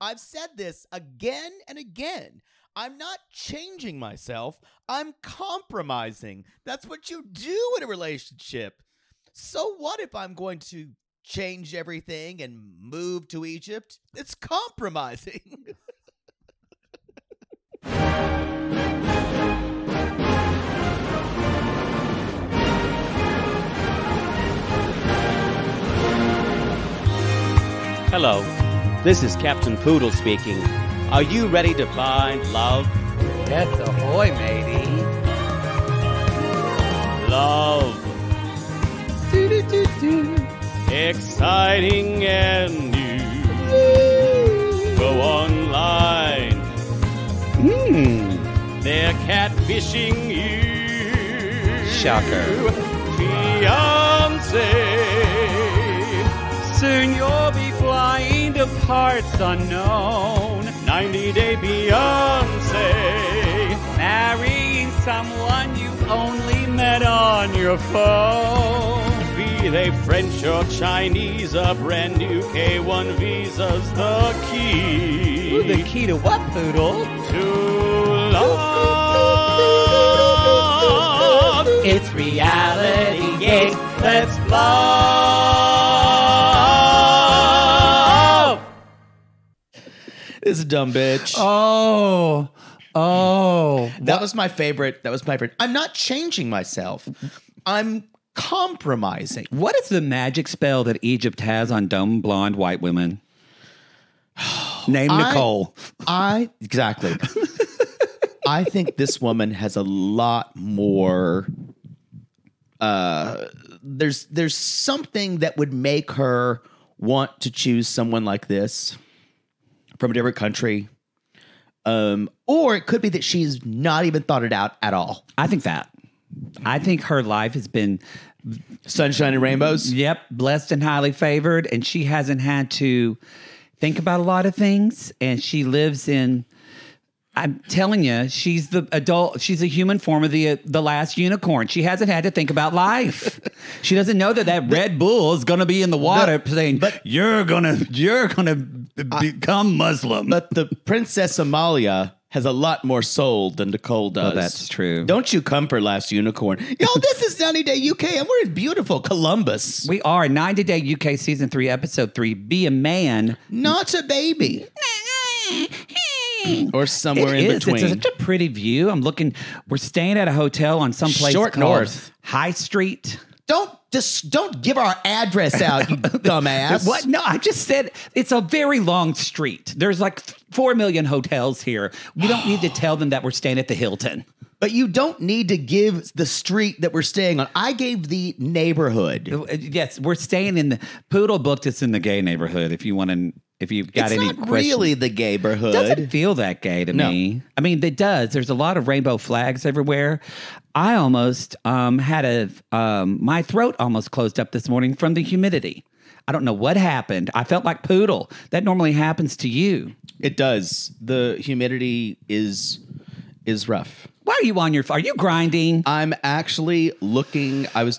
I've said this again and again. I'm not changing myself. I'm compromising. That's what you do in a relationship. So what if I'm going to change everything and move to Egypt? It's compromising. Hello, this is Captain Poodle speaking. Are you ready to find love? Yes, ahoy, matey. Love. Exciting and new. Go online. They're catfishing you. Shocker. Fiancé. Soon you'll be flying to parts unknown. 90-day Beyonce. Marrying someone you only met on your phone. Be they French or Chinese, a brand new K1 visa's the key. Ooh, the key to what, Poodle? To love. It's reality, yes, let's love. This is a dumb bitch. Oh. That was my favorite. I'm not changing myself. I'm compromising. What is the magic spell that Egypt has on dumb, blonde, white women? Name Nicole. Exactly. I think this woman has a lot more. There's something that would make her want to choose someone like this from a different country. Or it could be that she's not even thought it out at all. I think her life has been Sunshine and rainbows. Yep, blessed and highly favored, and she hasn't had to think about a lot of things, and she lives in, I'm telling you, she's the adult, she's a human form of the last unicorn. She hasn't had to think about life. She doesn't know that Red Bull is going to be in the water saying, but you're going to become Muslim. But the Princess Amalia has a lot more soul than Nicole does. Oh, that's true. Don't you come for last unicorn. Yo, this is 90 Day UK and we're in beautiful Columbus. We are 90 Day UK Season 3, Episode 3, Be a Man. Not a baby. Or somewhere in between. It's such a pretty view. I'm looking, we're staying at a hotel on some place Short called North. High Street. Don't give our address out, you dumbass. What? No, I just said it's a very long street. There's like 4 million hotels here. We don't need to tell them that we're staying at the Hilton. But you don't need to give the street that we're staying on. I gave the neighborhood. Yes, we're staying in the Poodle booked us in the gay neighborhood. If you've got any It's questions. not really the gayborhood. It doesn't feel that gay to me. I mean, it does. There's a lot of rainbow flags everywhere. I almost had my throat almost closed up this morning from the humidity. I don't know what happened. I felt like Poodle. That normally happens to you. It does. The humidity is rough. Why are you on your phone? Are you grinding? I'm actually looking. I'm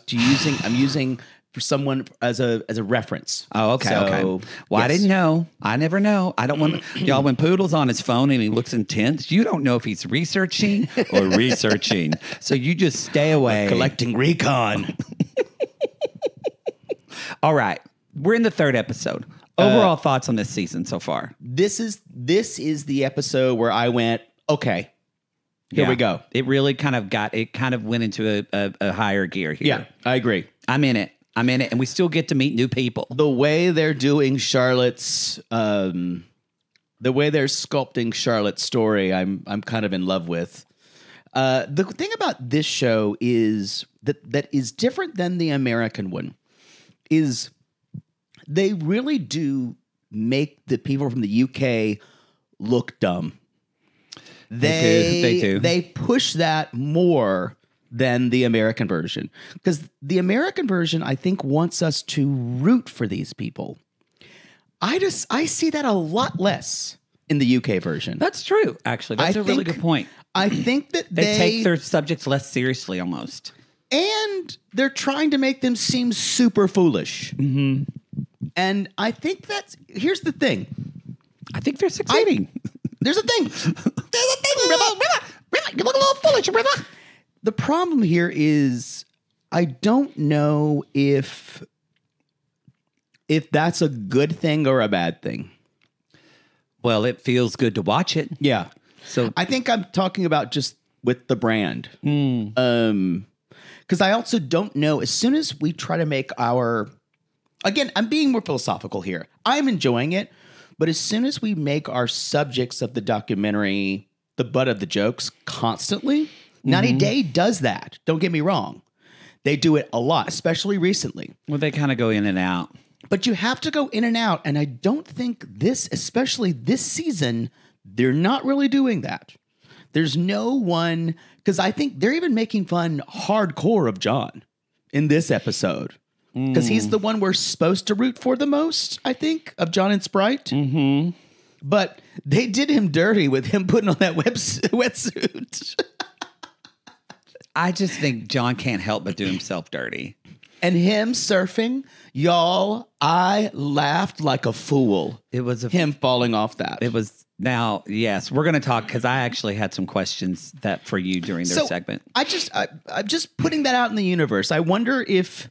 using for someone as a reference. Oh, okay, okay. Well, yes. I didn't know. I never know. I don't want y'all. When Poodle's on his phone and he looks intense, you don't know if he's researching or researching. So you just stay away. Collecting recon. All right, we're in the 3rd episode. Overall thoughts on this season so far? This is the episode where I went, okay. Here we go. It really kind of went into a higher gear here. Yeah, I agree. I'm in it, and we still get to meet new people. The way they're doing Charlotte's, the way they're sculpting Charlotte's story, I'm kind of in love with. The thing about this show is that is different than the American one, is they really do make the people from the UK look dumb. They do. They push that more than the American version. Because the American version, I think, wants us to root for these people. I see that a lot less in the UK version. That's true, actually. That's a really good point. I think that they take their subjects less seriously almost. And they're trying to make them seem super foolish. Mm-hmm. And I think here's the thing. I think they're succeeding. There's a thing. There's a thing, River. You look a little foolish, River. The problem here is I don't know if that's a good thing or a bad thing. Well, it feels good to watch it. Yeah. So I think I'm talking about just with the brand. Because I also don't know, as soon as we try to make again, I'm being more philosophical here. I'm enjoying it, but as soon as we make our subjects of the documentary the butt of the jokes constantly, 90 Day does that. Don't get me wrong. They do it a lot, especially recently. Well, they kind of go in and out. But you have to go in and out, and I don't think especially this season, they're not really doing that. There's no one, because I think they're even making fun hardcore of John in this episode. Because he's the one we're supposed to root for the most, I think, of John and Sprite. Mm-hmm. But they did him dirty with him putting on that wetsuit. I just think John can't help but do himself dirty. And him surfing, y'all, I laughed like a fool. It was him falling off that. It was. Now, yes, we're going to talk because I actually had some questions that for you during their segment. I'm just putting that out in the universe. I wonder if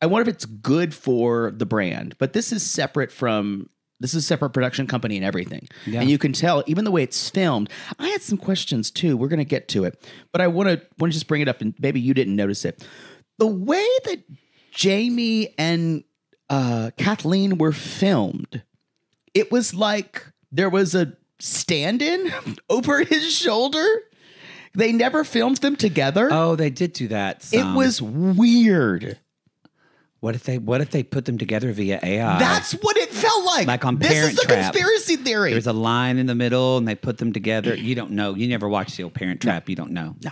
it's good for the brand, but this is separate production company and everything. Yeah. And you can tell even the way it's filmed. I had some questions too. We're going to get to it, but I want to just bring it up, and maybe you didn't notice it. The way that Jamie and Kathleen were filmed, it was like there was a stand-in over his shoulder. They never filmed them together. Oh, they did do that. It was weird. What if they put them together via AI? That's what it felt like. Like on Parent Trap. This is the conspiracy theory. There's a line in the middle, and they put them together. You don't know. You never watched the old Parent Trap. No. You don't know. No.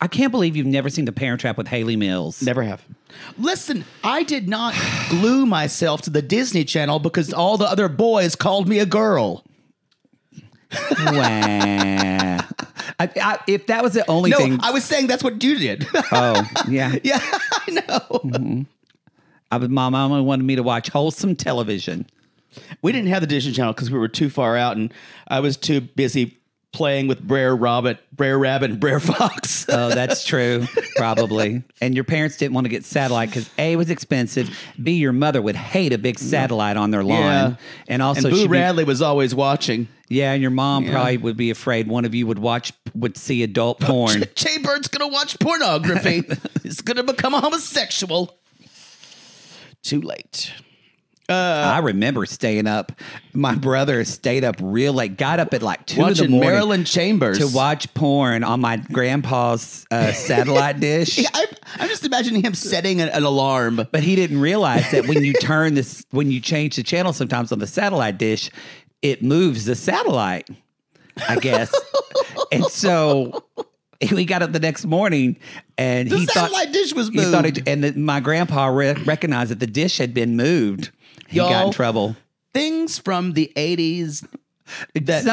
I can't believe you've never seen the Parent Trap with Haley Mills. Never have. Listen, I did not glue myself to the Disney Channel because all the other boys called me a girl. Wow. If that was the only thing. I was saying that's what you did. Oh, yeah. Yeah, I know. Mm-hmm. My mama wanted me to watch wholesome television. We didn't have the Disney Channel because we were too far out, and I was too busy playing with Brer Rabbit, and Brer Fox. Oh, that's true, probably. And your parents didn't want to get satellite because A, it was expensive. B, your mother would hate a big satellite on their lawn. Yeah. And also, Boo Radley was always watching. Yeah, and your mom probably would be afraid one of you would see adult porn. Jay Bird's going to watch pornography. He's going to become a homosexual. Too late. I remember staying up. My brother stayed up real late, got up at like 2 in the watching morning. Marilyn Chambers. To watch porn on my grandpa's satellite dish. Yeah, I'm just imagining him setting an alarm. But he didn't realize that when you change the channel sometimes on the satellite dish, it moves the satellite, I guess. And so we got up the next morning, and the satellite dish was moved. My grandpa recognized that the dish had been moved. He got in trouble. Things from the 80s that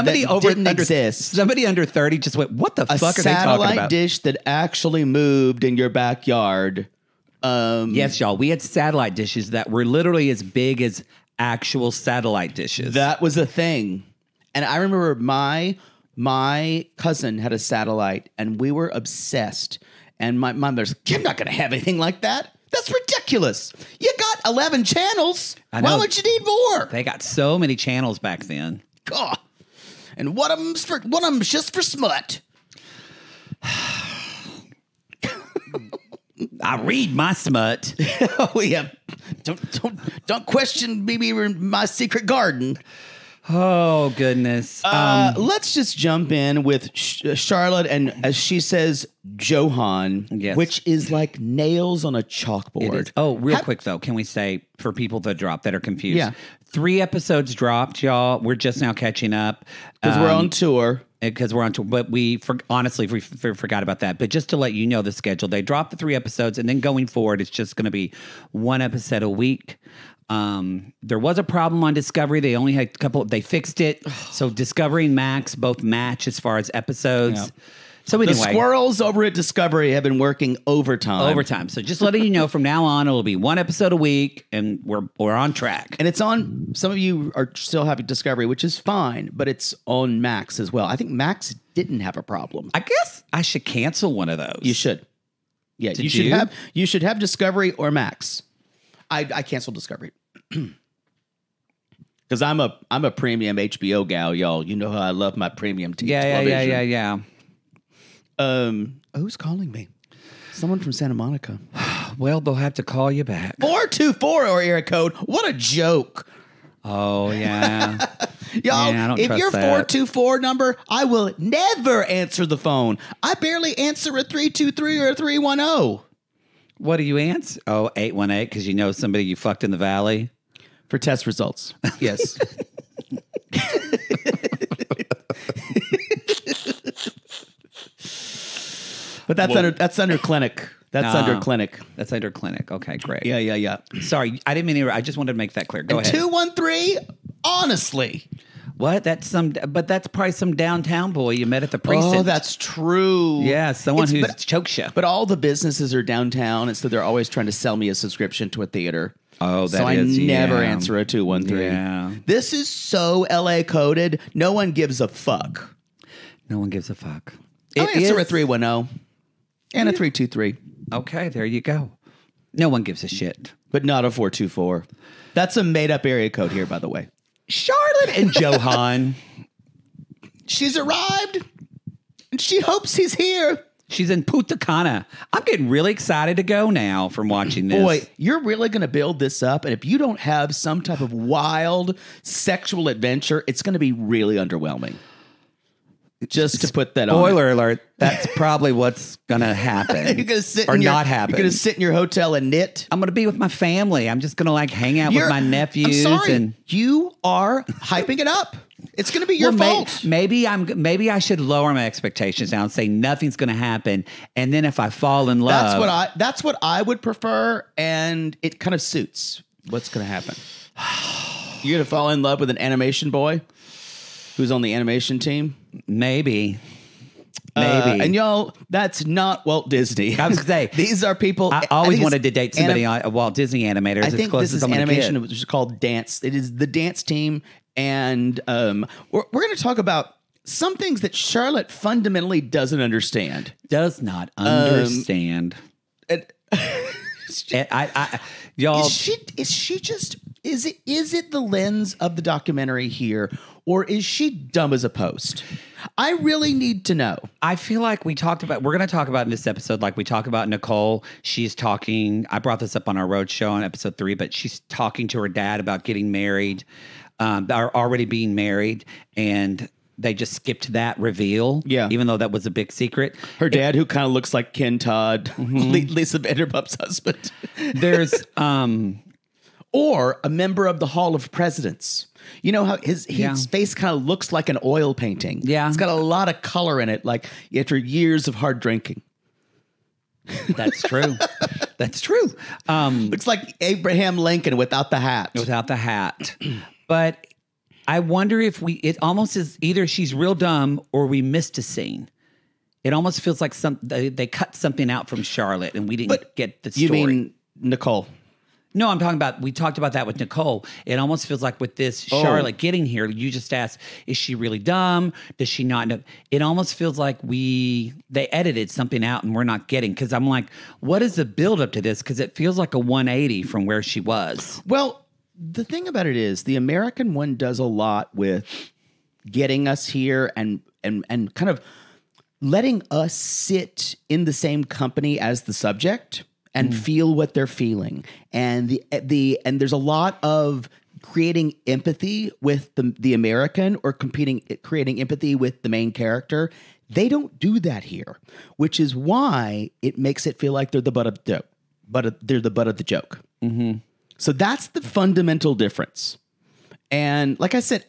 didn't exist. Somebody under 30 just went, what the fuck are they talking about? A satellite dish that actually moved in your backyard. Yes, y'all. We had satellite dishes that were literally as big as actual satellite dishes. That was a thing. And I remember my cousin had a satellite, and we were obsessed. And my mother's, you're not going to have anything like that. That's ridiculous. You got 11 channels. Why would you need more? They got so many channels back then. God. And one of them's just for smut. I read my smut. Oh yeah. Don't question me in my secret garden. Oh goodness. Let's just jump in with Charlotte and, as she says, Johan, which is like nails on a chalkboard. Oh, quick though, can we say for people that are confused? Yeah. 3 episodes dropped, y'all. We're just now catching up because we're on tour. But we honestly forgot about that. But just to let you know the schedule, they dropped the 3 episodes, and then going forward, it's just going to be 1 episode a week. There was a problem on Discovery. They only had they fixed it. So Discovery and Max both match as far as episodes. Yep. So The anyway, squirrels over at Discovery have been working overtime. overtime. So just letting you know, from now on, it'll be one episode a week, and we're on track. And it's on, some of you are still having Discovery, which is fine, but it's on Max as well. I think Max didn't have a problem. I guess I should cancel one of those. You should. Yeah, Did you should have Discovery or Max. I canceled Discovery. Because I'm a premium HBO gal, y'all. You know how I love my premium television. Yeah. Who's calling me? Someone from Santa Monica. Well, they'll have to call you back. 424 or area code. What a joke. Oh, yeah. Y'all, Yeah, I don't if trust your that. 424 number, I will never answer the phone. I barely answer a 323 or a 310. What do you answer? Oh, 818, because you know somebody you fucked in the valley? For test results. Yes. But that's under clinic. That's under clinic. That's under clinic. Okay, great. Yeah. Sorry, I didn't mean to. I just wanted to make that clear. Go And ahead. 213, honestly. What? But that's probably some downtown boy you met at the precinct. Oh, that's true. Yeah, someone who but, chokes you. But all the businesses are downtown, and so they're always trying to sell me a subscription to a theater. Oh, so I never answer a 213. Yeah. This is so LA coded. No one gives a fuck. No one gives a fuck. I answer a is- 310 and a 323, Okay, there you go. No one gives a shit. but not a 424. That's a made up area code here, by the way. Charlotte and Johan. She's arrived, and she hopes he's here. She's in Punta Cana. I'm getting really excited to go now from watching this. Boy, you're really going to build this up, and if you don't have some type of wild sexual adventure, it's going to be really underwhelming. Just to put that on. Spoiler alert, that's probably what's going to happen. You're going to sit or in your, not happen. You're going to sit in your hotel and knit. I'm going to be with my family. I'm just going to like hang out with my nephews. I'm sorry. And You are hyping it up. It's going to be your fault. Maybe I should lower my expectations down and say nothing's going to happen. And then if I fall in love, That's what I would prefer, and it kind of suits what's going to happen. You're going to fall in love with an animation boy who's on the animation team. maybe. And y'all, that's not Walt Disney. I was going to say, these are people. I always wanted to date somebody on a Walt Disney animator. I think this is animation, which is called Dance. It is the Dance team, and we're going to talk about some things that Charlotte fundamentally doesn't understand. Does not understand. Y'all, Is it the lens of the documentary here, or is she dumb as a post? I really need to know. I feel like we're going to talk about in this episode, like we talk about Nicole. She's talking, I brought this up on our road show on episode 3, but she's talking to her dad about getting married, are already being married, and they just skipped that reveal. Yeah. Even though that was a big secret. Her dad, who kind of looks like Ken Todd, Lisa Vanderpump's husband. There's, or a member of the Hall of Presidents. You know how his face kind of looks like an oil painting. Yeah. It's got a lot of color in it, like after years of hard drinking. That's true. That's true. Looks like Abraham Lincoln without the hat. Without the hat. But I wonder if it almost is either she's real dumb or we missed a scene. It almost feels like they cut something out from Charlotte and we didn't get the story. You mean Nicole? No, I'm talking about, we talked about that with Nicole. It almost feels like with this Charlotte getting here, you just asked, is she really dumb? Does she not know? It almost feels like they edited something out and we're not getting, because I'm like, what is the build up to this? Because it feels like a 180 from where she was. Well, the thing about it is the American one does a lot with getting us here and kind of letting us sit in the same company as the subject and feel what they're feeling. And and there's a lot of creating empathy with the American or creating empathy with the main character. They don't do that here, which is why it makes it feel like they're the butt of the joke. They're the butt of the joke. Mm-hmm. So that's the fundamental difference. And like I said,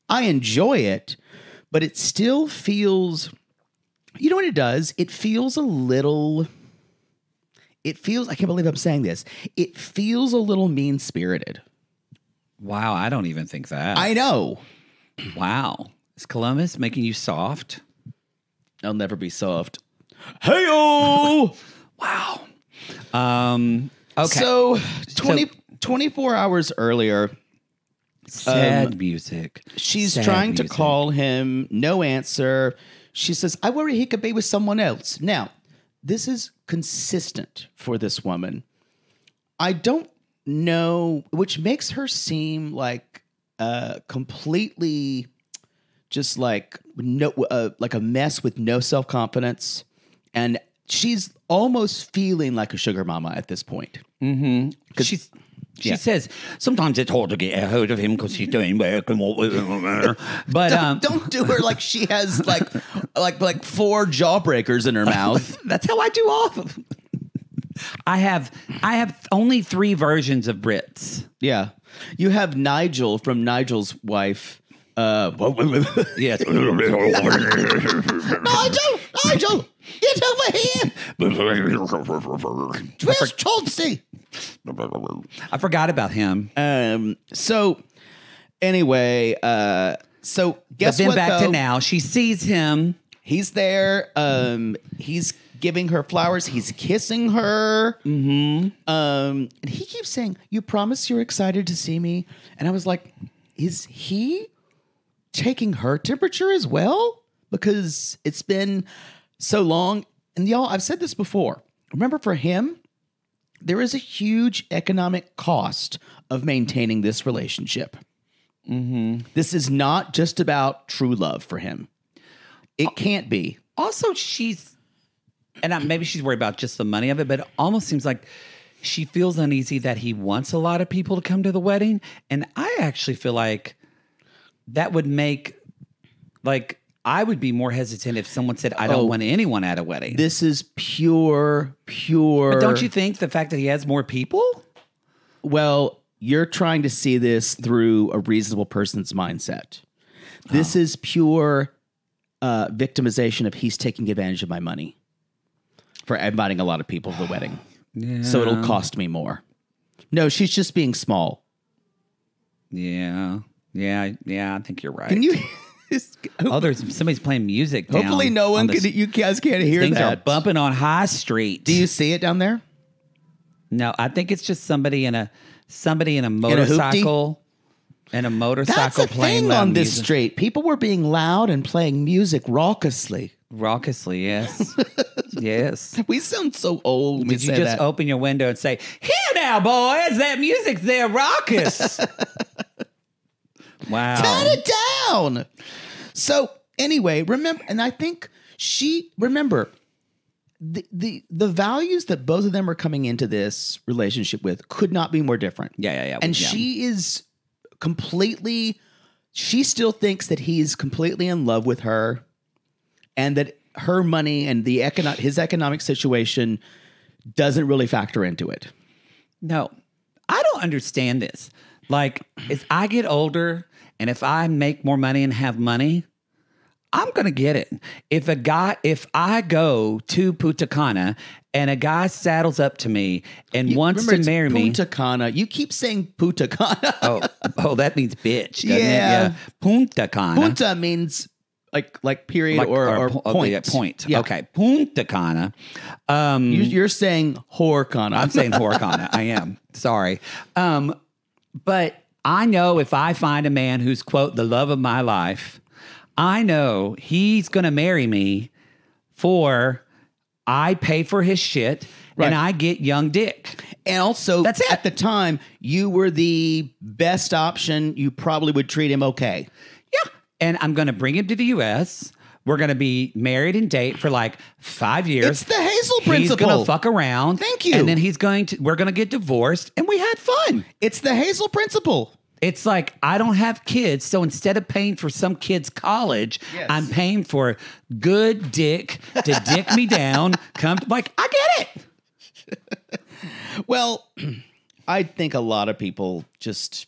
I enjoy it, but it still feels, you know what it does? It feels, I can't believe I'm saying this. It feels a little mean-spirited. Wow, I don't even think that. I know. Wow. Is Columbus making you soft? I'll never be soft. Hey-o! Wow. Okay. So 24 hours earlier, sad music. she's Sad trying music. to call him. No answer. She says, I worry he could be with someone else. Now, this is consistent for this woman. I don't know, which makes her seem like completely just like like a mess with no self-confidence. And she's almost feeling like a sugar mama at this point. Mm-hmm. Because she says sometimes it's hard to get a hold of him because he's doing work and what. But don't do her like she has like 4 jawbreakers in her mouth. That's how I do all of them. I have only 3 versions of Brits. Yeah, you have Nigel from Nigel's wife. Yes. Nigel, get over here. Where's Chauncey? I forgot about him. So anyway, so guess but then what? back though? to now, she sees him. He's there. He's giving her flowers. He's kissing her. Mm-hmm. And he keeps saying, "You promise you're excited to see me?" And I was like, "Is he taking her temperature as well? Because it's been so long." And y'all, I've said this before. Remember, for him, there is a huge economic cost of maintaining this relationship. Mm-hmm. This is not just about true love for him. It can't be. Also, maybe she's worried about just the money of it, but it almost seems like she feels uneasy that he wants a lot of people to come to the wedding. And I actually feel like that would make, like, I would be more hesitant if someone said, I don't want anyone at a wedding. This is pure. But don't you think the fact that he has more people? Well, you're trying to see this through a reasonable person's mindset. This is pure victimization of he's taking advantage of my money for inviting a lot of people to the wedding. Yeah. So it'll cost me more. No, she's just being small. Yeah. I think you're right. Can you... somebody's playing music down. Hopefully no one can... You guys can't hear things that. are bumping on High Street. Do you see it down there? No, I think it's just somebody in a motorcycle. And a motorcycle That's a playing thing loud on this music. street. People were being loud and playing music raucously. Raucously, yes. Yes. We sound so old when we Did you say just that. open your window and say, "Here now, boys, that music's there raucous." Wow. Turn it down. So anyway, remember, and I think remember the values that both of them are coming into this relationship with could not be more different. Yeah. And she is she still thinks that he's completely in love with her, and that her money and his economic situation doesn't really factor into it. No, I don't understand this. Like, as I get older and if I make more money and have money, I'm going to get it. If I go to Punta Cana and a guy saddles up to me and wants to marry me. Punta Cana. You keep saying Punta Cana. Oh, that means bitch. Doesn't Yeah. it? Punta Cana. Punta means like period or point. Yeah, point. Yeah. Okay. Punta Cana. You're saying whore Cana. I'm saying whore Cana. I am. Sorry. But I know if I find a man who's, quote, the love of my life, I know he's going to marry me for I pay for his shit and I get young dick. And also, That's it. at the time, you were the best option. You probably would treat him okay. Yeah. And I'm going to bring him to the U.S. We're going to be married and date for like 5 years. It's the Hazel He's principle. going to fuck around. Thank you. And then we're going to get divorced. And we had fun. It's the Hazel principle. It's like, I don't have kids, so instead of paying for some kid's college, Yes. I'm paying for good dick to dick me down. I get it. Well, I think a lot of people just...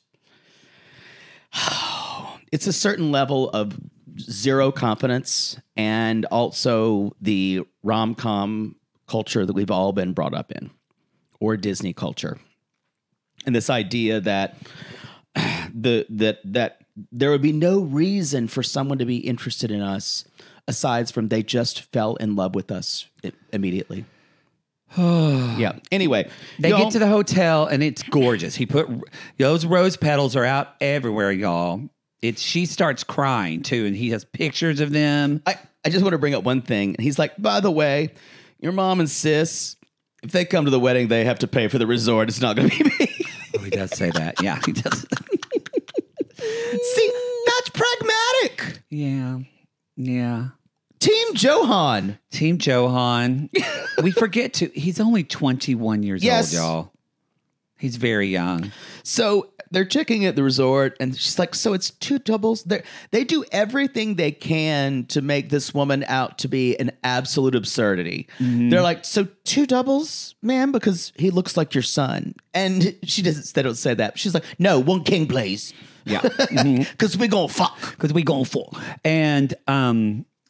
It's a certain level of zero confidence, and also the rom-com culture that we've all been brought up in, or Disney culture. And this idea that that there would be no reason for someone to be interested in us aside from they just fell in love with us immediately. Yeah. Anyway, They get to the hotel and it's gorgeous. He put those rose petals are out everywhere, y'all. She starts crying too, and he has pictures of them. I just want to bring up one thing. He's like, by the way, your mom and sis, if they come to the wedding, they have to pay for the resort. It's not going to be me. Oh, he does say that. Yeah, he does. See, that's pragmatic. Yeah. Team Johan. Team Johan. We forget he's only 21 years old, y'all. He's very young. So they're checking at the resort, and she's like, so it's two doubles? They do everything they can to make this woman out to be an absolute absurdity. Mm-hmm. They're like, so two doubles, ma'am, because he looks like your son. And they don't say that. She's like, no, one king, please. Yeah. Because we're going to fuck. And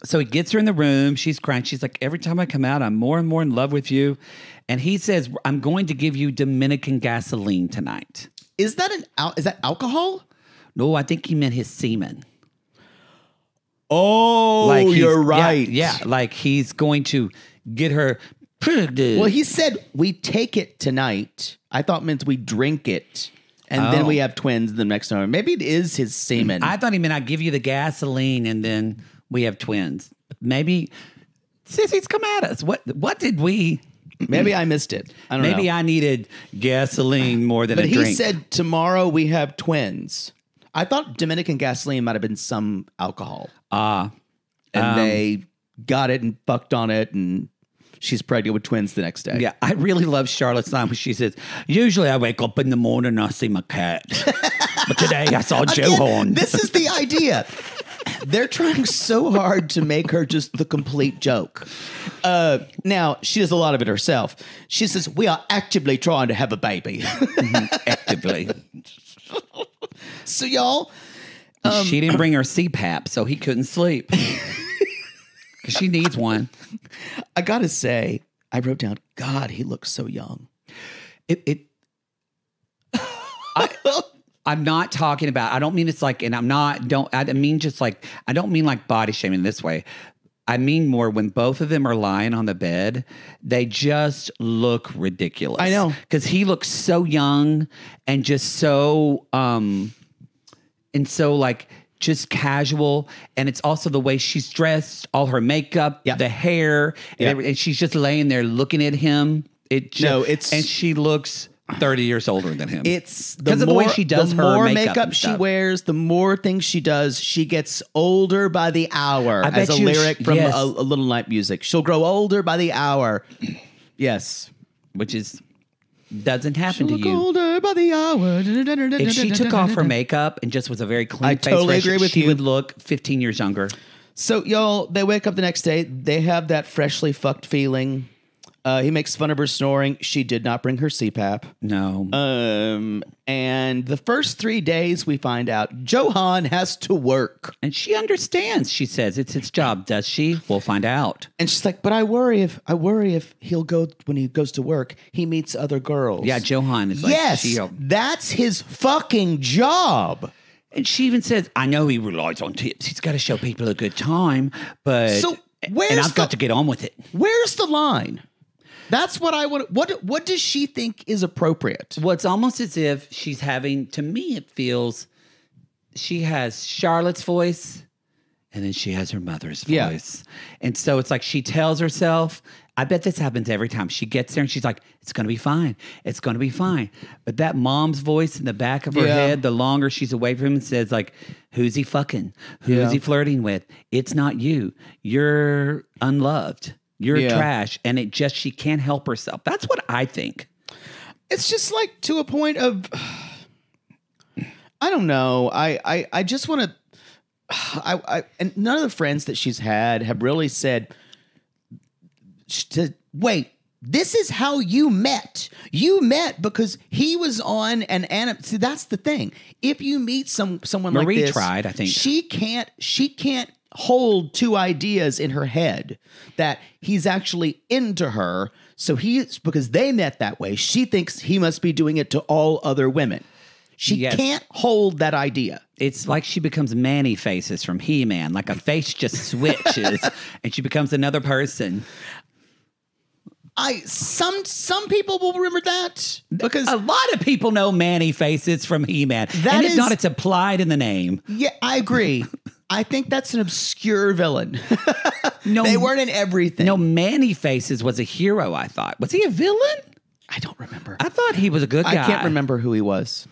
so he gets her in the room. She's crying. She's like, every time I come out, I'm more and more in love with you. And he says, I'm going to give you Dominican gasoline tonight. Is that alcohol? No, I think he meant his semen. Oh, you're right. Yeah, like he's going to get her pregnant. Well, he said, we take it tonight. I thought it meant we drink it. And then we have twins the next time. Maybe it is his semen. I thought he meant I give you the gasoline and then we have twins. Maybe sissies come at us. What did we? Maybe I missed it. I don't know. Maybe I needed gasoline more than a drink. But he said tomorrow we have twins. I thought Dominican gasoline might have been some alcohol. And they got it and fucked on it, and she's pregnant with twins the next day. Yeah, I really love Charlotte's line when she says, usually I wake up in the morning and I see my cat. But today I saw Johan. This is the idea. They're trying so hard to make her just the complete joke. Now, she does a lot of it herself. She says, we are actively trying to have a baby. Actively. So, y'all. She didn't bring her CPAP, so he couldn't sleep. Because she needs one. I got to say, I wrote down, God, he looks so young. I'm not talking about, I don't mean it's like, and I mean just like, I don't mean like body shaming this way. I mean more when both of them are lying on the bed, they just look ridiculous. I know. Because he looks so young and just so, like just casual. And it's also the way she's dressed, all her makeup, the hair, and she's just laying there looking at him. And she looks 30 years older than him. It's because of the way she does her more makeup she wears, the more things she does, she gets older by the hour. As a lyric from a Little Night Music. She'll grow older by the hour. Yes. Which doesn't happen to you. Older by the hour. If she took off her makeup and just was a very clean face, totally agree with she you. would look 15 years younger. So, y'all, they wake up the next day. They have that freshly fucked feeling. He makes fun of her snoring. She did not bring her CPAP. No. And the first 3 days, we find out Johan has to work. And she understands. She says it's his job. Does she? We'll find out. And she's like, but I worry if he'll go, when he goes to work, he meets other girls. Yeah, Johan is like, yes, that's his fucking job. And she even says, I know he relies on tips. He's got to show people a good time, but and I've got to get on with it. Where's the line? That's what I want. What does she think is appropriate? Well, it's almost as if she's having, to me, it feels she has Charlotte's voice and then she has her mother's voice. And so it's like she tells herself, I bet this happens every time. She gets there and she's like, it's going to be fine. It's going to be fine. But that mom's voice in the back of her head, the longer she's away from him, says like, who's he fucking? Who's he flirting with? It's not you. You're unloved. You're trash. And she can't help herself. That's what I think. It's just like to a point of, I don't know. I just want to, and none of the friends that she's had have really said, wait, this is how you met. You met because he was on an anime. See, that's the thing. If you meet someone like this, Marie tried, I think. She can't hold two ideas in her head that he's actually into her. So because they met that way, she thinks he must be doing it to all other women. She Yes. can't hold that idea. It's like she becomes Manny Faces from He-Man. Like a face just switches and she becomes another person. Some people will remember that because A lot of people know Manny Faces from He-Man. That And if is- not, it's applied in the name. yeah, I agree. I think that's an obscure villain. No, They weren't in everything. No, Manny Faces was a hero, I thought. Was he a villain? I don't remember. I thought he was a good guy. I can't remember who he was.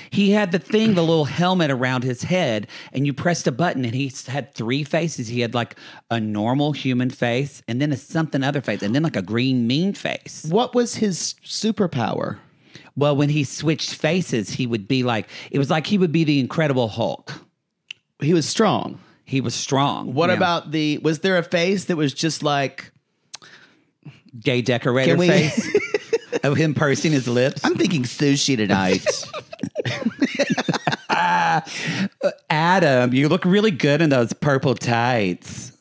He had the little helmet around his head, and you pressed a button, and he had 3 faces. He had like a normal human face, and then a something other face, and then like a green mean face. What was his superpower? Well, when he switched faces, he would be like, it was like he would be the Incredible Hulk. He was strong. He was strong. What Yeah. about was there a face that was just like, gay decorator Can we- face of him pursing his lips? I'm thinking sushi tonight. Adam, you look really good in those purple tights.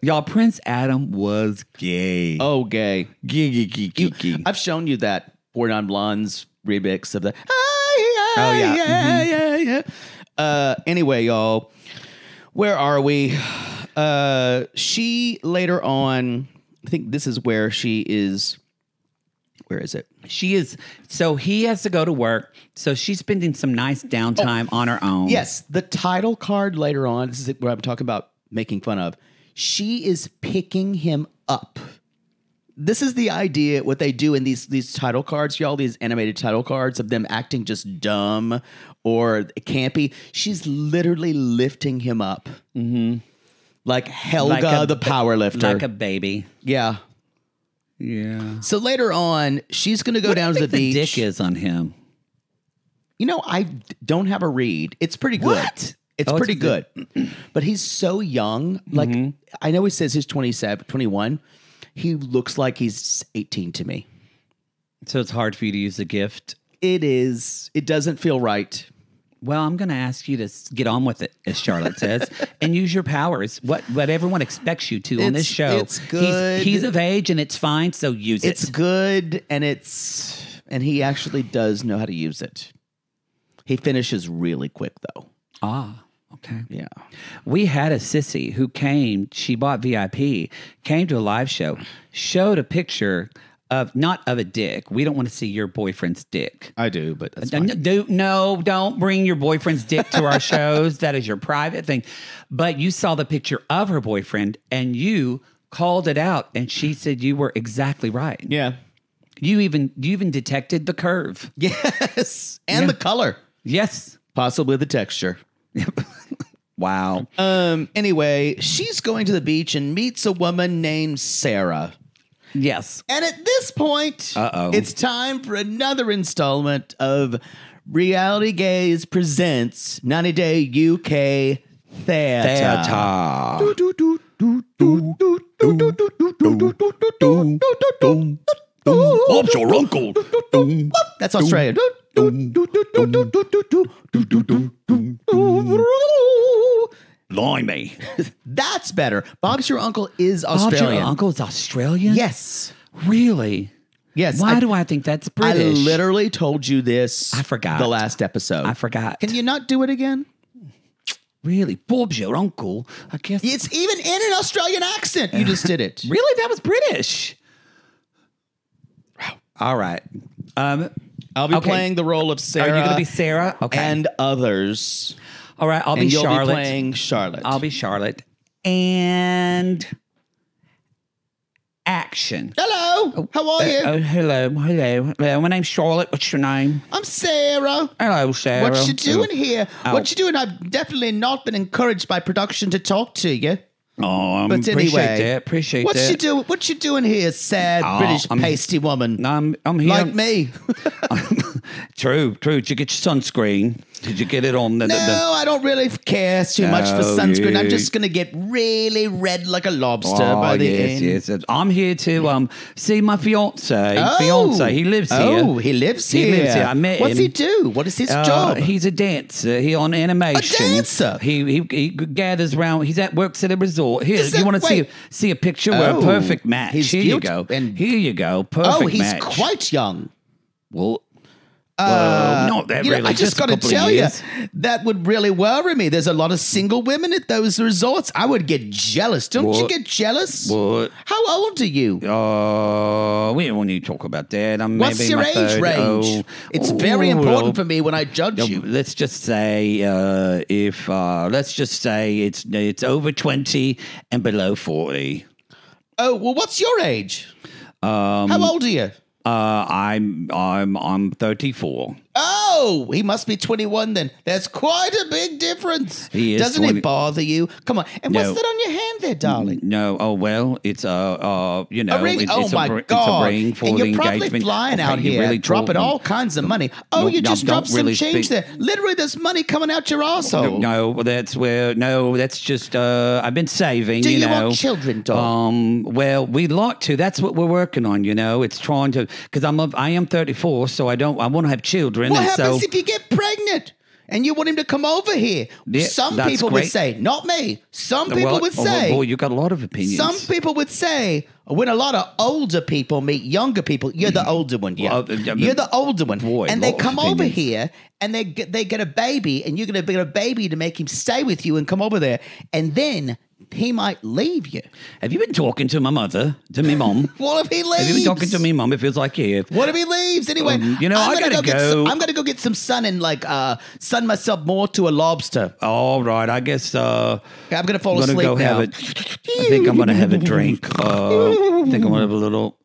Y'all, Prince Adam was gay. Oh, gay. Gee. I've shown you that Four Non Blondes remix of the. Oh, yeah. Yeah. Anyway, y'all, where are we? She later on, I think this is where she is. Where is it? She is, so he has to go to work. So she's spending some nice downtime on her own. Yes, the title card later on. This is what I'm talking about making fun of. She is picking him up. This is the idea, what they do in these title cards, y'all, these animated title cards of them acting just dumb or campy. She's literally lifting him up. Mm-hmm. Like Helga, the power lifter. Like a baby. Yeah. Yeah. So later on, she's going to go down to the beach. The dick is on him. You know, I don't have a read. It's pretty good. What? It's Oh, pretty it's good. But he's so young. Like, I know he says he's 27, 21. He looks like he's 18 to me. So it's hard for you to use a gift. It is. It doesn't feel right. Well, I'm going to ask you to get on with it, as Charlotte says, and use your powers. What everyone expects you to on this show. It's good. He's of age, and it's fine. So use it. It's good, and he actually does know how to use it. He finishes really quick, though. Ah, okay. Yeah. We had a sissy who came. She bought VIP, came to a live show, showed a picture of not of a dick. We don't want to see your boyfriend's dick. I do, but that's fine. Don't bring your boyfriend's dick to our shows. That is your private thing. But you saw the picture of her boyfriend and you called it out, and she said you were exactly right. Yeah. You even detected the curve. Yes. And the color. Yes. Possibly the texture. Wow. Anyway, she's going to the beach and meets a woman named Sarah. Yes. And at this point, it's time for another installment of Reality Gaze Presents 90 Day UK Theater. Bob's your uncle. That's Australian. Blimey. That's better. Bob's Your Uncle is Bob's Australian. your uncle is Australian? Yes. Really? Yes. Why do I think that's British? I literally told you this. I forgot. The last episode. I forgot. Can you not do it again? Really? Bob's your uncle? I guess. It's even in an Australian accent. You just did it. Really? That was British. All right. I'll be playing the role of Sarah. Are you going to be Sarah? Okay. And others. All right. I'll be And you'll Charlotte. be playing Charlotte. I'll be Charlotte. And action. Hello. How are you? Hello. My name's Charlotte. What's your name? I'm Sarah. Hello, Sarah. What you doing here? Oh. What you doing? I've definitely not been encouraged by production to talk to you. Oh, But anyway, Appreciate what that. you do? What you doing here, sad British pasty woman? I'm here. Like me. True. Did you get your sunscreen? Did you get it on the... No, I don't really care too much for Oh, sunscreen. you- I'm just going to get really red like a lobster by the end. Yes. I'm here to see my fiance. Oh. He lives here. Oh, he lives here. I met What's him. he do? What is his job? He's a dancer. He on animation. A dancer? He gathers around. Works at a resort. Here, Does you that- want to wait. see a picture? We're a Oh, perfect match. he's Here you go. beautiful and- Here you go. Perfect Oh, he's match. quite young. Well, Not that really. I just got to tell you, that would really worry me. There's a lot of single women at those resorts. I would get jealous. Don't you get jealous? What? How old are you? We don't need to talk about that. What's maybe your my age third. range? It's very important for me when I judge you. Let's just say let's just say it's over 20 and below 40. Oh, well, what's your age? How old are you? I'm 34. Oh, he must be 21 then. That's quite a big difference. He is Doesn't 20. it bother you? Come on. And what's No. that on your hand there, darling? No. Oh well, it's A ring? It's My it's God. a ring for and the you're probably engagement. flying Okay, out you here, really dropping talk- all kinds of money. Oh, No, you just don't dropped some really change speak- there. Literally, there's money coming out your arsehole. No, that's just I've been saving. Do you know. want children, dog? Well, we'd like to. That's what we're working on. It's trying to because I am 34, so I want to have children. What and happens so, if you get pregnant and you want him to come over here? Yeah, Some that's people would great. say, not me. Some people would say, boy, you got a lot of opinions. some people would say, when a lot of older people meet younger people, you're the older one. Yeah, Well, you're the older one. boy, and they lot of come over opinions. here and they get a baby, and you're going to get a baby to make him stay with you and come over there, and then he might leave you. Have you been talking to my mother, to me mom? What if he leaves? Have you been talking to me mom? It feels like you have. What if he leaves? Anyway, I I'm gonna gotta go. I'm gonna go get some sun and sun myself more to a lobster. All right, I guess I'm gonna fall I'm gonna asleep go now. have I think I'm gonna have a drink. I think I'm gonna have a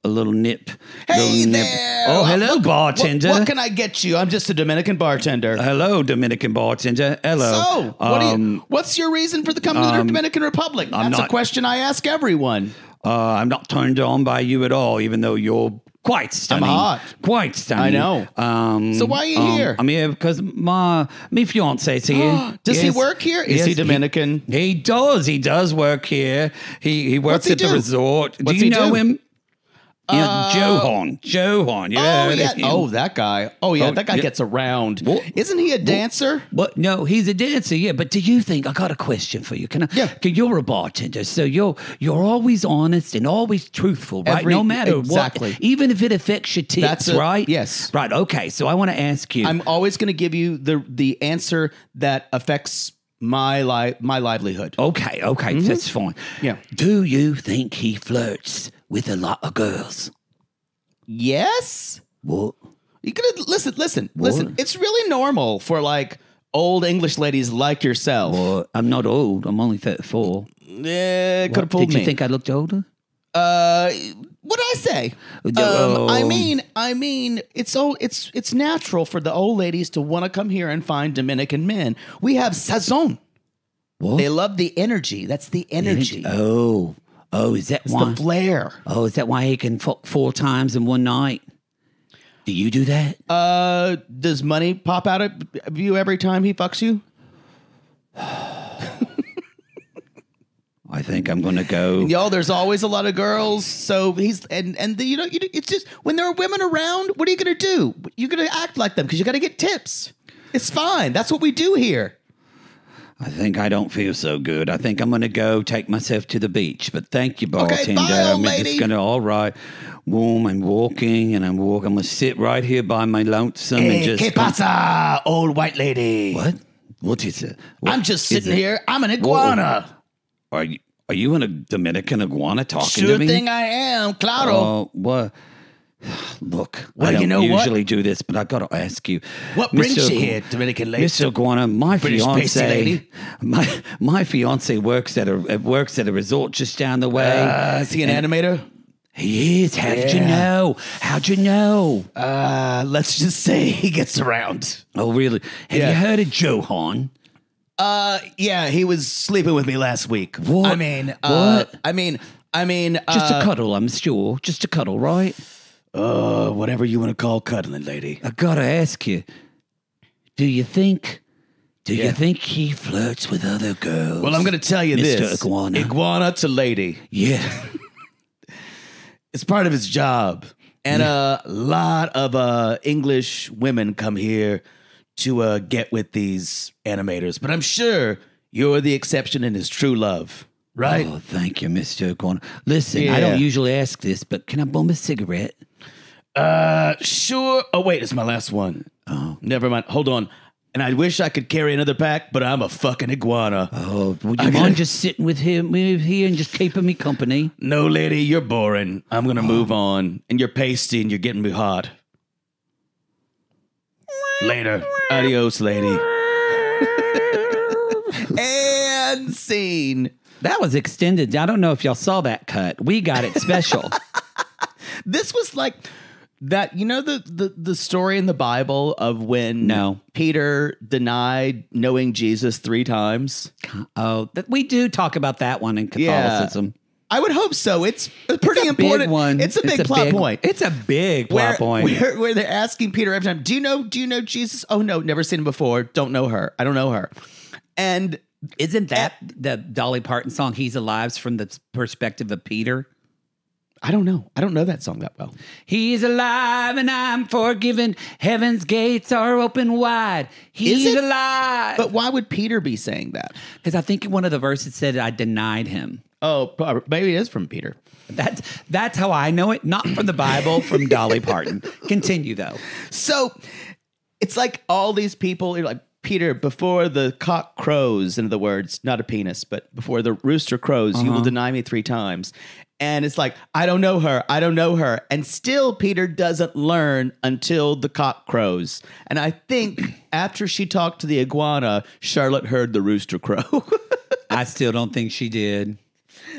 little nip. Hey little nip. there! Oh, hello, bartender. What can I get you? I'm just a Dominican bartender. Hello, Dominican bartender. Hello. So, what's your reason for the coming to the Dominican Republic? That's a not- question I ask everyone. I'm not turned on by you at all, even though you're quite stunning. hot. Quite stunning. I know. So why are you here? I'm here because my fiance's here. Does he Yes. work here? Is Yes, he Dominican? He does. He does work here. He works What's he at the do? resort. What's do he you know do? him? Johan. You Oh heard of yeah. him? Oh, that guy. Oh yeah, Oh, that guy yeah. gets around. What? Isn't he a dancer? What? No, he's a dancer. Yeah, but do you think I got a question for you? Can I? Yeah. 'Cause you're a bartender, so you're always honest and always truthful, right? Every- no matter exactly. what, even if it affects your tips, That's it. right? Yes. Right. Okay. So I want to ask you. I'm always going to give you the answer that affects my livelihood. okay. That's fine. Yeah. Do you think he flirts with a lot of girls? Yes. What? You gotta listen. It's really normal for like old English ladies like yourself. What? I'm not old. I'm only 34. Yeah, could have What? pulled Did me. you think I looked older? What did I say? Oh. I mean, it's natural for the old ladies to want to come here and find Dominican men. We have sazon. What? They love the energy. That's the energy. Oh, is that It's why? the flair. Oh, is that why he can fuck 4 times in one night? Do you do that? Does money pop out of you every time he fucks you? I think I'm gonna go. Yo, there's always a lot of girls. So he's it's just when there are women around, what are you gonna do? You're gonna act like them because you got to get tips. It's fine. That's what we do here. I think I don't feel so good. I think I'm gonna go take myself to the beach. But thank you, bartender. bye, old I'm lady. just gonna all right. Warm and walking, and I'm walking. I'm gonna sit right here by my lonesome and Hey, just. ¿qué pasa, old white lady? What? What is it? What I'm just is sitting it? here. I'm an iguana. Are you in a Dominican iguana talking Sure to me? thing I am, claro. Oh, what? Look, Well, I don't you know what? usually do this, but I got to ask you. What brings Mr. you here, Dominican lady? Mr. Iguana, my British pasty fiance, lady? my fiance works at a resort just down the way. Is he an animator? He is. How did you Yeah. know? How'd you know? Let's just say he gets around. Oh, really? Have Yeah. you heard of Johan? Yeah, he was sleeping with me last week. What? I mean, What? I mean, Just a cuddle, I'm sure. Just a cuddle, right? whatever you want to call cuddling, lady. I gotta ask you. Do you think Yeah. he flirts with other girls? Well, I'm going to tell you Mr. this. Iguana. Iguana to lady. Yeah. It's part of his job. And a lot of English women come here to get with these animators. But I'm sure you're the exception in his true love, right? Oh, thank you, Mr. Iguana. Listen, Yeah. I don't usually ask this, but can I bum a cigarette? Sure. Oh, wait, it's my last one. Oh. Never mind. Hold on. And I wish I could carry another pack, but I'm a fucking iguana. Oh, would you mind just sitting with him here and just keeping me company? No, lady, you're boring. I'm going to move on. And you're pasty and you're getting me hot. Later. Adios, lady. And scene. That was extended. I don't know if y'all saw that cut. We got it special. This was like that, you know, the story in the Bible of when Peter denied knowing Jesus 3 times. Oh, we do talk about that one in Catholicism. Yeah. I would hope so. It's a pretty important big one. It's a big plot point. It's a big plot point. Where they're asking Peter every time, do you know Jesus? Oh no, never seen him before. Don't know her. I don't know her. And isn't that the Dolly Parton song, He's Alive's from the perspective of Peter? I don't know. I don't know that song that well. He's alive and I'm forgiven. Heaven's gates are open wide. He's alive. But why would Peter be saying that? Because I think one of the verses said, I denied him. Oh, maybe it is from Peter. That's how I know it. Not from the Bible, from Dolly Parton. Continue, though. So it's like all these people, you're like, Peter, before the cock crows, in other words, not a penis, but before the rooster crows, you will deny me 3 times. And it's like, I don't know her. I don't know her. And still Peter doesn't learn until the cock crows. And I think after she talked to the iguana, Charlotte heard the rooster crow. I still don't think she did.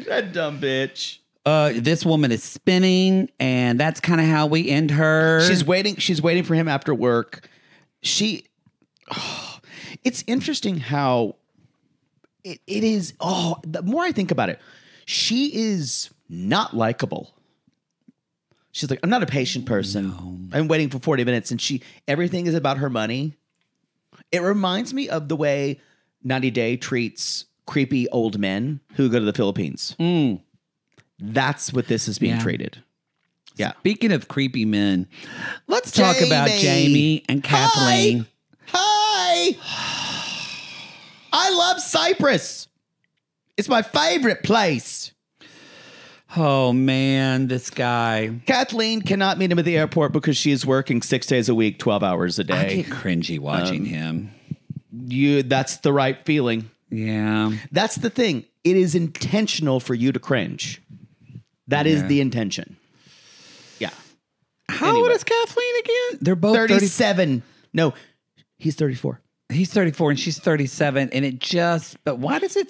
That dumb bitch. This woman is spinning, and that's kind of how we end her. She's waiting for him after work. It's interesting how it is. Oh, the more I think about it, she is not likable. She's like, I'm not a patient person. No. I'm waiting for 40 minutes, and everything is about her money. It reminds me of the way 90 Day treats creepy old men who go to the Philippines. That's what this is being treated. Yeah. Speaking of creepy men, let's talk about Jamie and Kathleen. Hi. I love Cyprus. It's my favorite place. Oh, man, this guy. Kathleen cannot meet him at the airport because she is working 6 days a week, 12 hours a day. I get cringy watching him. That's the right feeling. Yeah. That's the thing. It is intentional for you to cringe. That is the intention. Yeah. How old is Kathleen again? They're both 37. No, he's 34. He's 34 and she's 37. And but why do they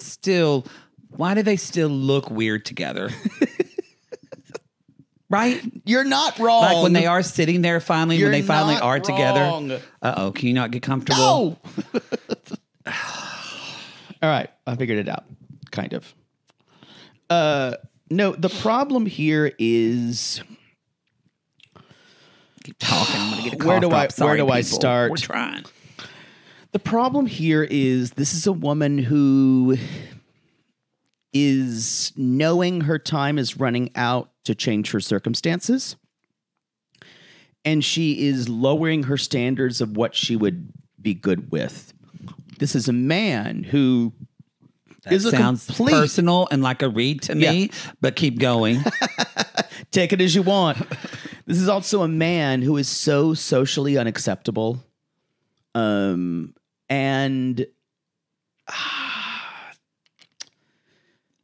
still look weird together? Right? You're not wrong. Like when they are sitting there finally, when they finally are wrong. Together. Uh-oh, can you not get comfortable? No. All right, I figured it out, kind of. No, the problem here is. Keep talking. I'm gonna get a cough where do drop. Sorry, do I people. start? We're trying. The problem here is this is a woman who is knowing her time is running out to change her circumstances, and she is lowering her standards of what she would be good with. This is a man who sounds personal and like a read to me, but keep going. Take it as you want. This is also a man who is so socially unacceptable. And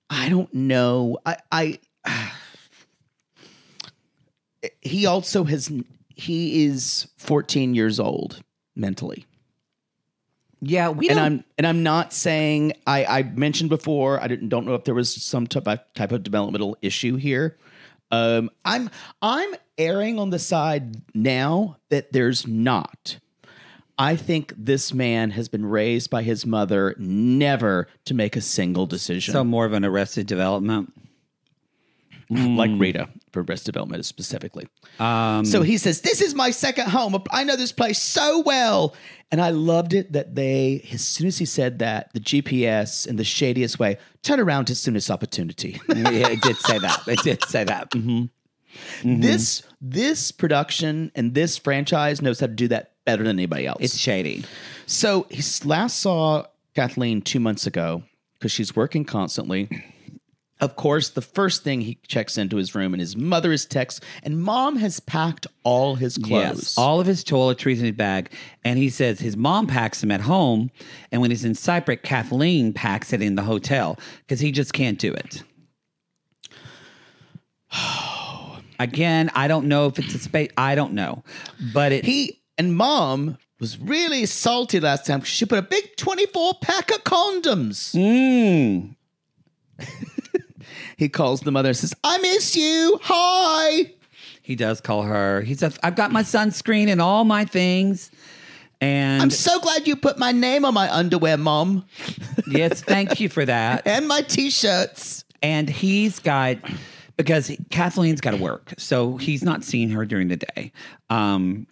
I don't know. He is 14 years old mentally. Yeah, I'm not saying I mentioned before. I don't know if there was some type of developmental issue here. I'm erring on the side now that there's not. I think this man has been raised by his mother never to make a single decision. So more of an Arrested Development. Like Rita for Arrested Development specifically. So he says, this is my second home. I know this place so well. And I loved it that as soon as he said that, the GPS in the shadiest way, turn around as soon as opportunity. Yeah, it did say that. It did say that. Mm-hmm. Mm-hmm. This production and this franchise knows how to do that better than anybody else. It's shady. So he last saw Kathleen 2 months ago because she's working constantly. Of course, the first thing he checks into his room and his mother is text, and mom has packed all his clothes. Yes, all of his toiletries in his bag. And he says his mom packs them at home. And when he's in Cyprus, Kathleen packs it in the hotel because he just can't do it. Again, I don't know if it's a space. I don't know. But He and mom was really salty last time because she put a big 24-pack of condoms. He calls the mother and says, I miss you. Hi. He does call her. He says, I've got my sunscreen and all my things. And I'm so glad you put my name on my underwear, Mom. Yes, thank you for that. And my T-shirts. And he's got, because Kathleen's got to work, so he's not seeing her during the day. I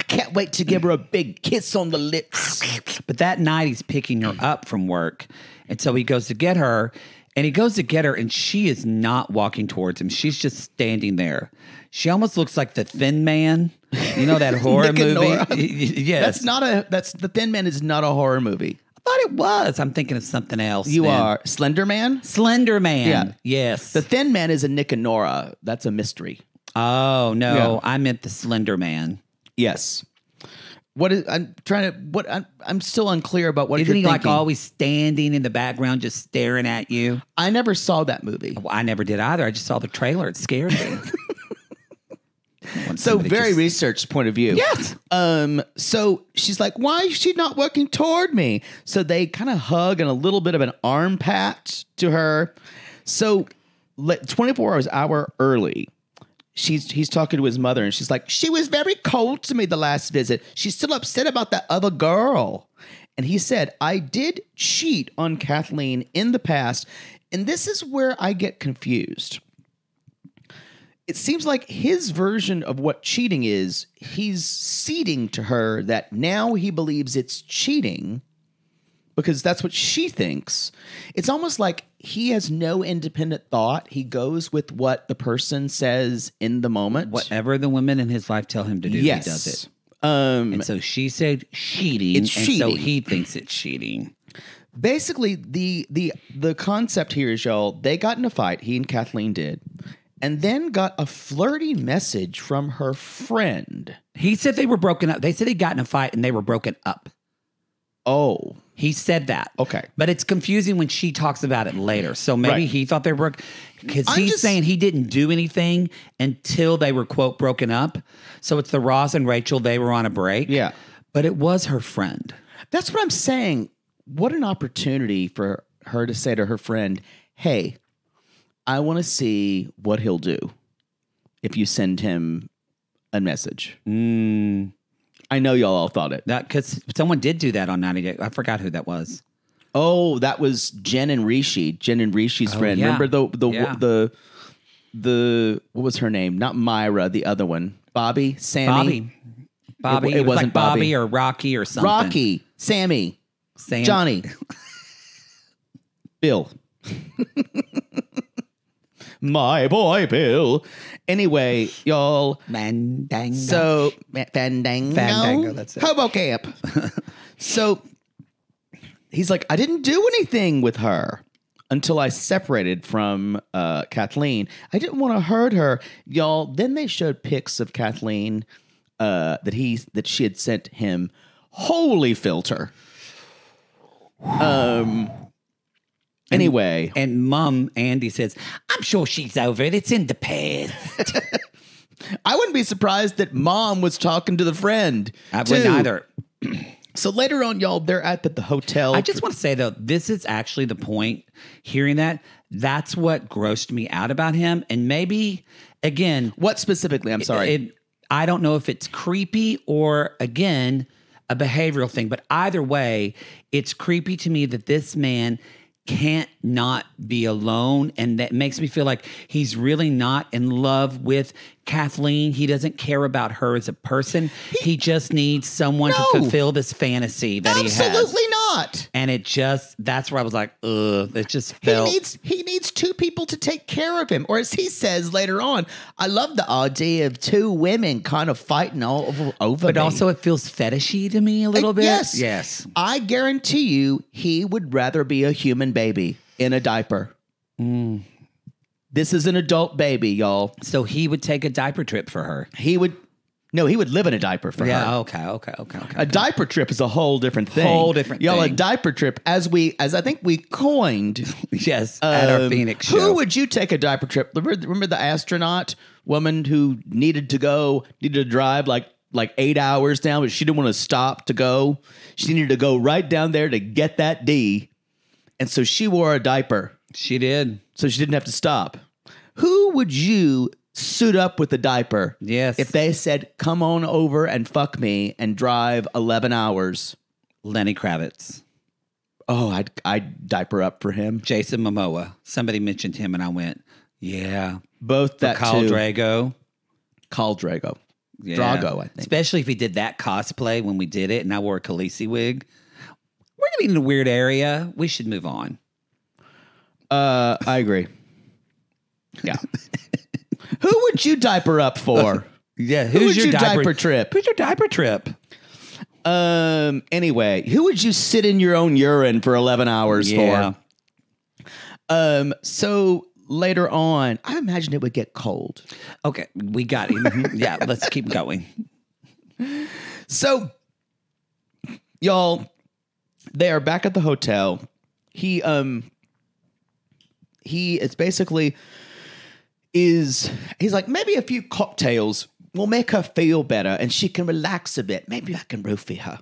can't wait to give her a big kiss on the lips. But that night he's picking her up from work. And so he goes to get her. And he goes to get her, and she is not walking towards him. She's just standing there. She almost looks like the Thin Man. You know that horror movie? Yes. That's The Thin Man is not a horror movie. I thought it was. I'm thinking of something else. You are. Slender Man? Slender Man. Yeah. Yes. The Thin Man is a Nick and Nora. That's a mystery. Oh, no. Yeah. I meant the Slender Man. Yes. I'm still unclear about what Isn't you're he like thinking. always standing in the background just staring at you? I never saw that movie. Well, I never did either. I just saw the trailer. It scared me. So very researched point of view. Yes. So she's like, why is she not working toward me? So they kind of hug and a little bit of an arm pat to her. So 24 hours early, he's talking to his mother and she's like, she was very cold to me the last visit. She's still upset about that other girl. And he said, I did cheat on Kathleen in the past. And this is where I get confused. It seems like his version of what cheating is, he's ceding to her that now he believes it's cheating because that's what she thinks. It's almost like he has no independent thought. He goes with what the person says in the moment. Whatever the women in his life tell him to do, Yes. he does it. And so she said cheating, It's and cheating. so he thinks it's cheating. basically the concept here is, y'all, they got in a fight, he and Kathleen did, and then got a flirty message from her friend. He said they were broken up. They said he got in a fight and they were broken up. Oh. He said that. Okay. But it's confusing when she talks about it later. So maybe Right. he thought they were broken. Because he's saying he didn't do anything until they were, quote, broken up. So it's the Ross and Rachel, they were on a break. Yeah. But it was her friend. That's what I'm saying. What an opportunity for her to say to her friend, hey, I want to see what he'll do if you send him a message. I know y'all all thought it. Because someone did do that on 90 Day. I forgot who that was. Oh, that was Jen and Rishi. Jen and Rishi's friend. yeah. Remember Yeah. the what was her name? Not Myra, the other one. Bobby? Sammy? Bobby. It It was wasn't like Bobby Bobby. or Rocky or something. Rocky. Sammy. Sam. Johnny. Bill. My boy Bill. Anyway, y'all. Fandango. So Fandango. Fandango, that's it. Hobo camp. So he's like, I didn't do anything with her until I separated from Kathleen. I didn't want to hurt her, y'all. Then they showed pics of Kathleen that she had sent him. Holy filter. Anyway, And Mom, Andy, says, I'm sure she's over it. It's in the past. I wouldn't be surprised that Mom was talking to the friend. I too. wouldn't either. So later on, y'all, they're at the hotel. I just want to say, though, this is actually the point. Hearing that, that's what grossed me out about him. And maybe, again, What specifically? I'm sorry. I don't know if it's creepy or, again, a behavioral thing. But either way, it's creepy to me that this man can't not be alone, and that makes me feel like he's really not in love with Kathleen. He doesn't care about her as a person. He just needs someone to No. fulfill this fantasy that he has. Absolutely not. And that's where I was like, ugh, it just felt. He needs two people to take care of him. Or as he says later on, I love the idea of two women kind of fighting over But me. also it feels fetishy to me a little bit. Yes. Yes. I guarantee you he would rather be a human baby in a diaper. This is an adult baby, y'all. So he would take a diaper trip for her. He would live in a diaper for her. Yeah, okay. A diaper trip is a whole different thing. Y'all, a diaper trip, as I think we coined. Yes, at our Phoenix show. Who would you take a diaper trip? Remember the astronaut woman who needed to drive like 8 hours down, but she didn't want to stop to go. She needed to go right down there to get that D. And so she wore a diaper. She did. So she didn't have to stop. Who would you suit up with a diaper? Yes. If they said, come on over and fuck me and drive 11 hours. Lenny Kravitz. Oh, I'd diaper up for him. Jason Momoa. Somebody mentioned him and I went, yeah. Both that Khal too. Drago. Khal Drago. Yeah. Drago, I think. Especially if he did that cosplay when we did it and I wore a Khaleesi wig. We're getting in a weird area. We should move on. I agree. Yeah. Who would you diaper up for? Yeah. Who's your diaper trip? Who's your diaper trip? Anyway, who would you sit in your own urine for 11 hours for? So later on, I imagine it would get cold. Okay, we got it. Yeah, let's keep going. So, y'all, they are back at the hotel. He's like, maybe a few cocktails will make her feel better and she can relax a bit. Maybe I can roofie her.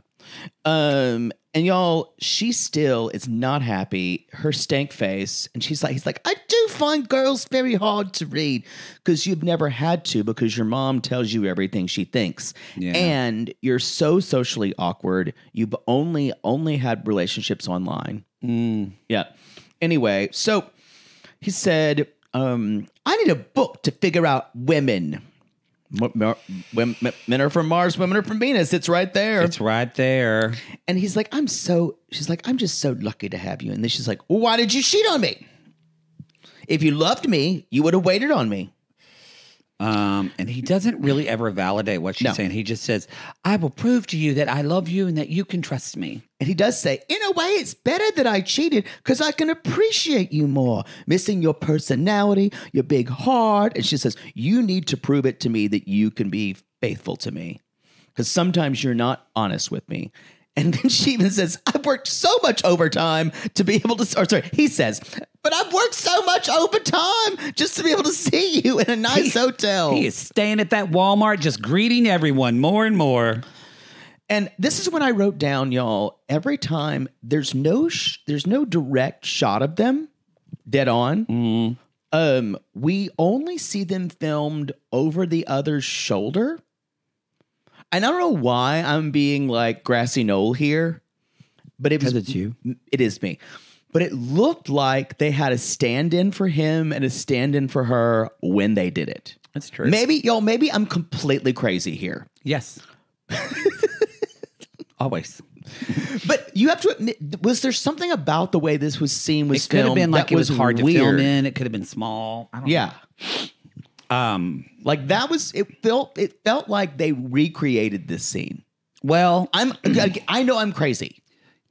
And y'all, she still is not happy. Her stank face. And he's like, I do find girls very hard to read because you've never had to, because your mom tells you everything she thinks. Yeah. And you're so socially awkward. You've only had relationships online. Yeah. Anyway, so he said, I need a book to figure out women. Men are from Mars, women are from Venus. It's right there. It's right there. And she's like, I'm just so lucky to have you. And then she's like, well, why did you cheat on me? If you loved me, you would have waited on me. And he doesn't really ever validate what she's saying. He just says, I will prove to you that I love you and that you can trust me. And he does say, in a way, it's better that I cheated because I can appreciate you more. Missing your personality, your big heart. And she says, you need to prove it to me that you can be faithful to me. Because sometimes you're not honest with me. And then she even says, I've worked so much overtime to be able to, or sorry, he says, but I've worked so much overtime just to be able to see you in a nice hotel. He is staying at that Walmart, just greeting everyone more and more. And this is when I wrote down, y'all, every time there's no direct shot of them dead on. We only see them filmed over the other's shoulder. And I don't know why I'm being like grassy knoll here, but it was it's you. It is me. But it looked like they had a stand-in for him and a stand-in for her when they did it. That's true. Maybe I'm completely crazy here. Yes. Always. But you have to admit, was there something about the way this was seen was It could have filmed been like that it was hard weird? to film in. It could have been small. I don't know. Like that was it felt like they recreated this scene. Well, I know I'm crazy,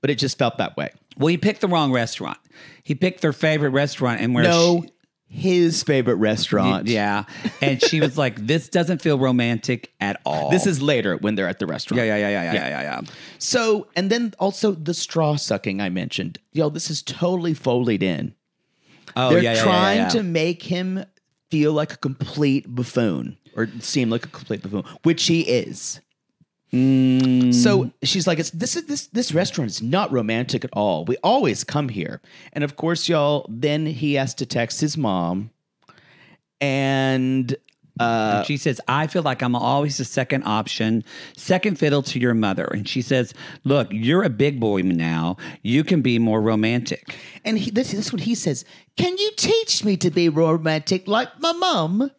but it just felt that way. Well, he picked the wrong restaurant. He picked their favorite restaurant and his favorite restaurant. Yeah. And she was like, this doesn't feel romantic at all. This is later when they're at the restaurant. Yeah. So, and then also the straw sucking I mentioned. This is totally Foleyed in. Oh, they're trying to make him feel like a complete buffoon or seem like a complete buffoon, which he is. So she's like, this restaurant is not romantic at all. We always come here. And of course, y'all, then he has to text his mom. And she says, I feel like I'm always the second option, second fiddle to your mother. And she says, look, you're a big boy now. You can be more romantic. And this is what he says. Can you teach me to be romantic like my mom?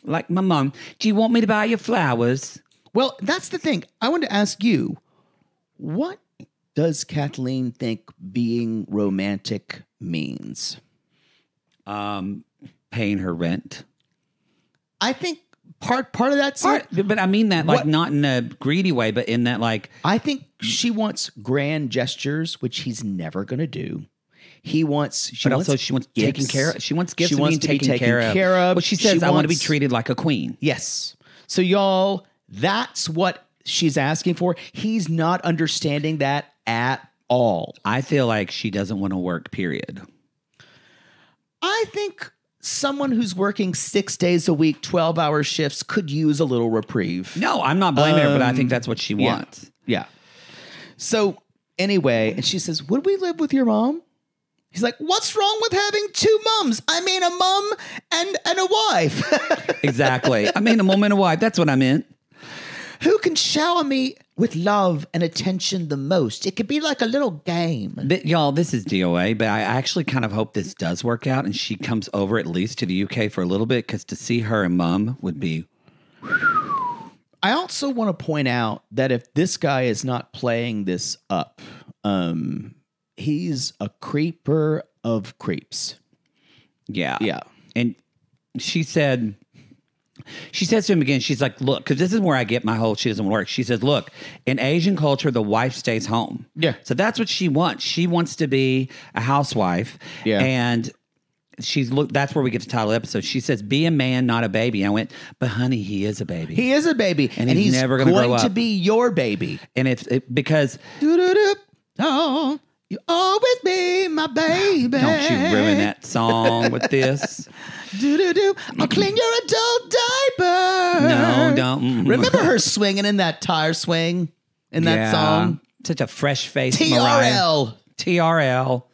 Like my mom. Do you want me to buy you flowers? Well, that's the thing. I want to ask you, what does Kathleen think being romantic means? Paying her rent. I think part of that's it. But I mean that like not in a greedy way, but in that like I think she wants grand gestures, which he's never going to do. She wants taken care of. She wants gifts. She wants to be taken care of. Well, she says, I want to be treated like a queen. Yes. So y'all, that's what she's asking for. He's not understanding that at all. I feel like she doesn't want to work, period. I think someone who's working 6 days a week, 12-hour shifts could use a little reprieve. No, I'm not blaming her, but I think that's what she wants. Yeah. So anyway, and she says, would we live with your mom? He's like, what's wrong with having two moms? I mean, a mom and a wife. Exactly. I mean, a mom and a wife. That's what I meant. Who can shower me with love and attention the most? It could be like a little game. Y'all, this is DOA, but I actually kind of hope this does work out and she comes over at least to the UK for a little bit, because to see her and mom would be... I also want to point out that if this guy is not playing this up, he's a creeper of creeps. Yeah. Yeah. And she says to him again, she's like, look, because this is where I get my whole she doesn't work. She says, look, in Asian culture, the wife stays home. Yeah. So that's what she wants. She wants to be a housewife. Yeah. And that's where we get the title episode. She says, be a man, not a baby. I went, but honey, he is a baby. He is a baby. And he's never going to grow up. to be your baby. And because... Oh, you always be my baby. Don't you ruin that song with this. I'll clean your adult diaper. No, don't. Remember her swinging in that tire swing in that song? Such a fresh face. TRL. TRL.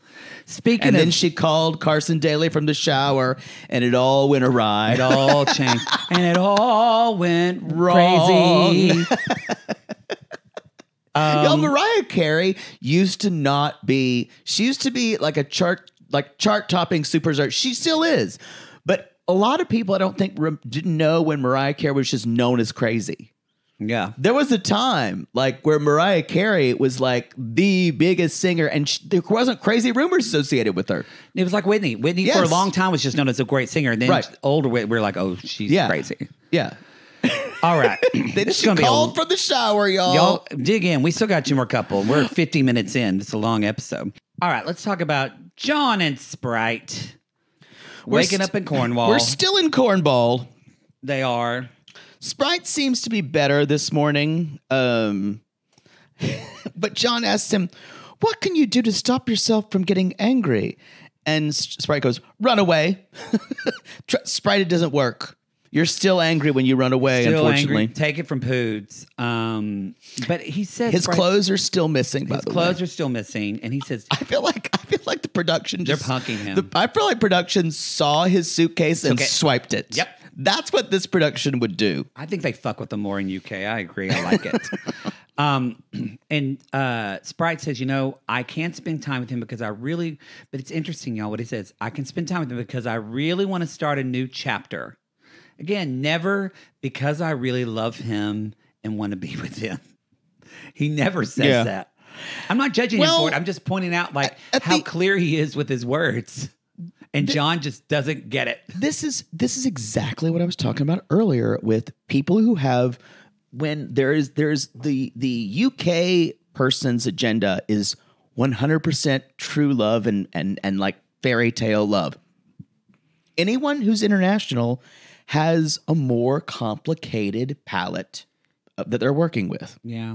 Speaking and then she called Carson Daly from the shower, and it all went awry. It all changed. And it all went wrong. Crazy. Y'all, Mariah Carey used to not be, she used to be like a chart-topping superstar. She still is. But a lot of people, I don't think, didn't know when Mariah Carey was just known as crazy. Yeah. There was a time like where Mariah Carey was like the biggest singer, and there wasn't crazy rumors associated with her. It was like Whitney. Whitney Yes. for a long time was just known as a great singer. And then Right. older, we're like, oh, she's crazy. Yeah. All right. Then she called from the shower, y'all. Y'all dig in. We still got two more couple. We're 50 minutes in. It's a long episode. All right. Let's talk about John and Sprite. Waking up in Cornwall. We're still in Cornwall. They are. Sprite seems to be better this morning. But John asks him, what can you do to stop yourself from getting angry? And Sprite goes, run away. Sprite, it doesn't work. You're still angry when you run away, Still unfortunately. angry. Take it from Poods. But he says His clothes are still missing, by his the way. clothes are still missing. And he says, I feel like the production they're just... punking him. I feel like production saw his suitcase and swiped it. Yep. That's what this production would do. I think they fuck with them more in UK. I agree. I like it. And Sprite says, I can't spend time with him because but it's interesting, y'all, what he says. I can spend time with him because I really want to start a new chapter. Again, never because I really love him and want to be with him. He never says that. I'm not judging him for it. I'm just pointing out how clear he is with his words. And John just doesn't get it. This is exactly what I was talking about earlier with people who have, when there's the UK person's agenda is 100% true love and like fairy tale love. Anyone who's international has a more complicated palette that they're working with. Yeah.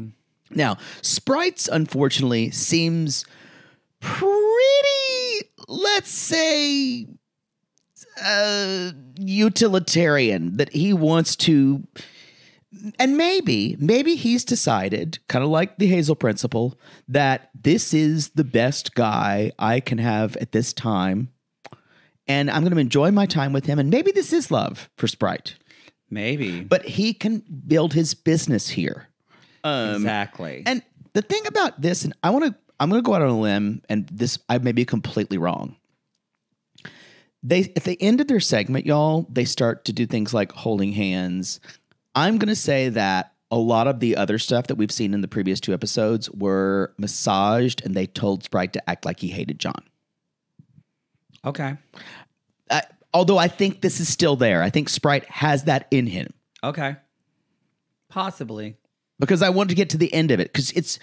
Now, Sprite's unfortunately seems pretty, let's say, utilitarian, that he wants to, and maybe he's decided, kind of like the Hazel principle, that this is the best guy I can have at this time, and I'm going to enjoy my time with him, and maybe this is love for Sprite. Maybe. But he can build his business here. Exactly. And the thing about this, and I'm going to go out on a limb, and this, I may be completely wrong. At the end of their segment, y'all, they start to do things like holding hands. I'm going to say that a lot of the other stuff that we've seen in the previous two episodes were massaged, and they told Sprite to act like he hated John. Okay. Although I think this is still there. I think Sprite has that in him. Okay. Possibly. Because I wanted to get to the end of it. Because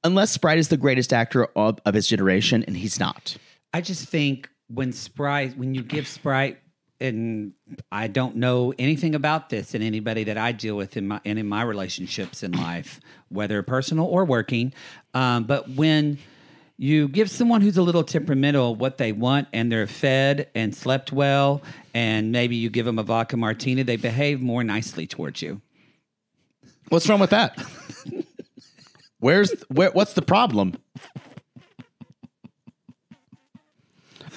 unless Sprite is the greatest actor of his generation, and he's not. I just think when you give Sprite, and I don't know anything about this in anybody that I deal with in my relationships in life, whether personal or working, but when you give someone who's a little temperamental what they want and they're fed and slept well, and maybe you give them a vodka martini, they behave more nicely towards you. What's wrong with that? What's the problem?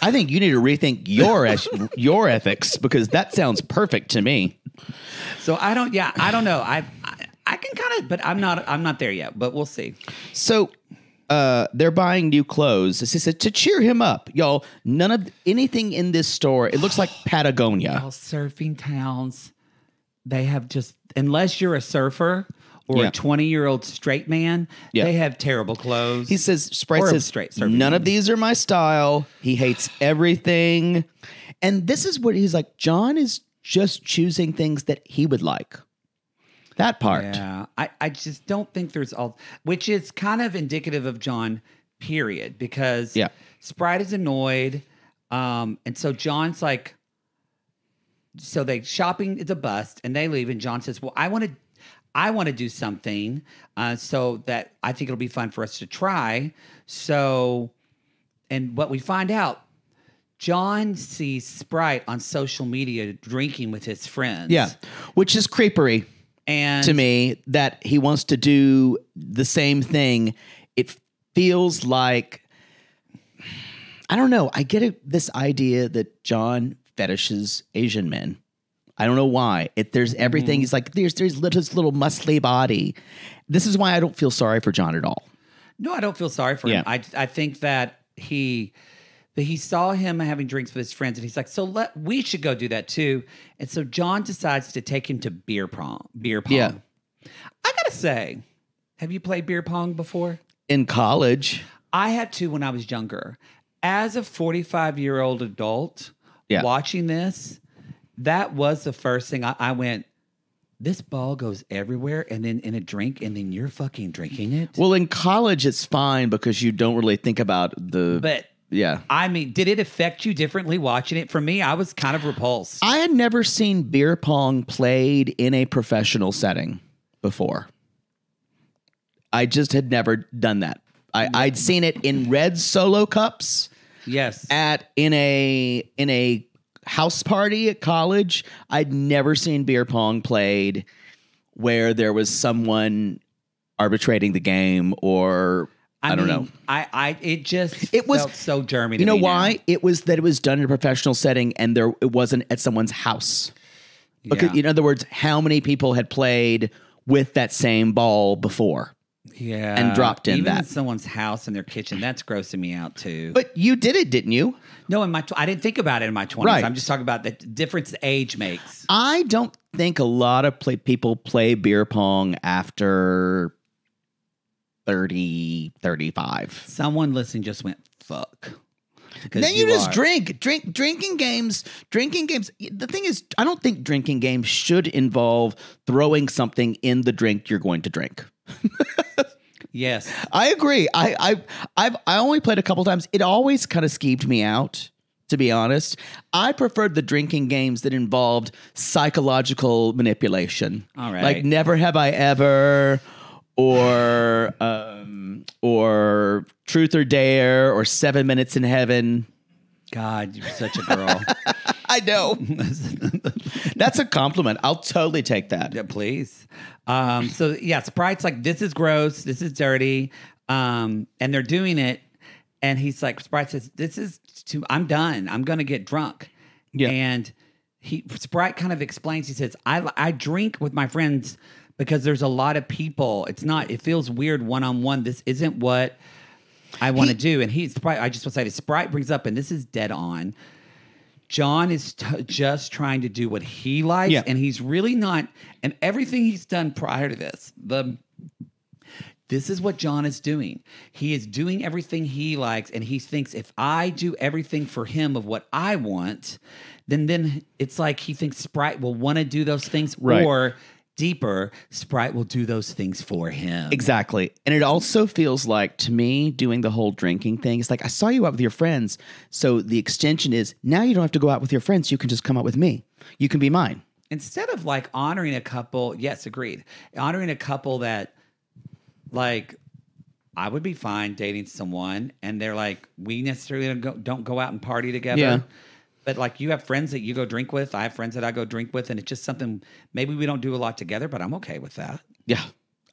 I think you need to rethink your ethics, because that sounds perfect to me. So I don't know. I can kind of, but I'm not there yet, but we'll see. So they're buying new clothes. This is to cheer him up, y'all. None of anything in this store. It looks like Patagonia. All surfing towns. They have just, unless you're a surfer or a 20-year-old straight man, they have terrible clothes. He says, Sprite says, straight none of these are my style. He hates everything. And this is what he's like, John is just choosing things that he would like. That part. Yeah. I just don't think there's which is kind of indicative of John, period, because Sprite is annoyed. And so John's like, so they shopping is a bust and they leave. And John says, well, I want to do something so that I think it'll be fun for us to try. So, and what we find out, John sees Sprite on social media drinking with his friends. Yeah, which is creepery to me, that he wants to do the same thing. It feels like, I don't know, I get this idea that John fetishes Asian men. I don't know why. There's everything. He's like, there's his little muscly body. This is why I don't feel sorry for John at all. No, I don't feel sorry for him. I think that he saw him having drinks with his friends, and he's like, we should go do that too. And so John decides to take him to beer pong. Yeah. I gotta say, have you played beer pong before? In college. I had to when I was younger. As a 45-year-old adult watching this, that was the first thing I went, this ball goes everywhere, and then in a drink, and then you're fucking drinking it. Well, in college, it's fine because you don't really think about I mean, did it affect you differently watching it? For me, I was kind of repulsed. I had never seen beer pong played in a professional setting before. I just had never done that. I'd seen it in red Solo cups. Yes. In a house party at college. I'd never seen beer pong played where there was someone arbitrating the game, or I don't know. It felt so germy to me. You know why? It was that it was done in a professional setting, and it wasn't at someone's house. Because, in other words, how many people had played with that same ball before? Yeah. And dropped in Even that. in someone's house in their kitchen, that's grossing me out too. But you did it, didn't you? No, I didn't think about it in my 20s. Right. I'm just talking about the difference age makes. I don't think a lot of people play beer pong after 30, 35. Someone listening just went, fuck. Then you just drink. Drinking games. The thing is, I don't think drinking games should involve throwing something in the drink you're going to drink. Yes, I agree. I only played a couple times. It always kind of skeeved me out, to be honest. I preferred the drinking games that involved psychological manipulation. All right, like Never Have I Ever, or Truth or Dare, or 7 Minutes in Heaven. God, you're such a girl. I know. That's a compliment. I'll totally take that. Yeah, please. So yeah, Sprite's like, this is gross. This is dirty. And they're doing it. And he's like, Sprite says, this is I'm done. I'm going to get drunk. Yeah. And Sprite kind of explains, he says, I drink with my friends because there's a lot of people. It feels weird one-on-one. This isn't what I want to do. And Sprite, I just want to say this, Sprite brings up, and this is dead on, John is just trying to do what he likes, and he's really not. And everything he's done prior to this, this is what John is doing. He is doing everything he likes, and he thinks if I do everything for him of what I want, then it's like he thinks Sprite will want to do those things, right, or deeper, Sprite will do those things for him. Exactly. And it also feels like, to me, doing the whole drinking thing, it's like, I saw you out with your friends. So the extension is, now you don't have to go out with your friends. You can just come out with me. You can be mine. Instead of like honoring a couple, yes, agreed. Honoring a couple that like I would be fine dating someone and they're like, we necessarily don't go out and party together. Yeah. But like you have friends that you go drink with. I have friends that I go drink with. And it's just something, maybe we don't do a lot together, but I'm okay with that. Yeah.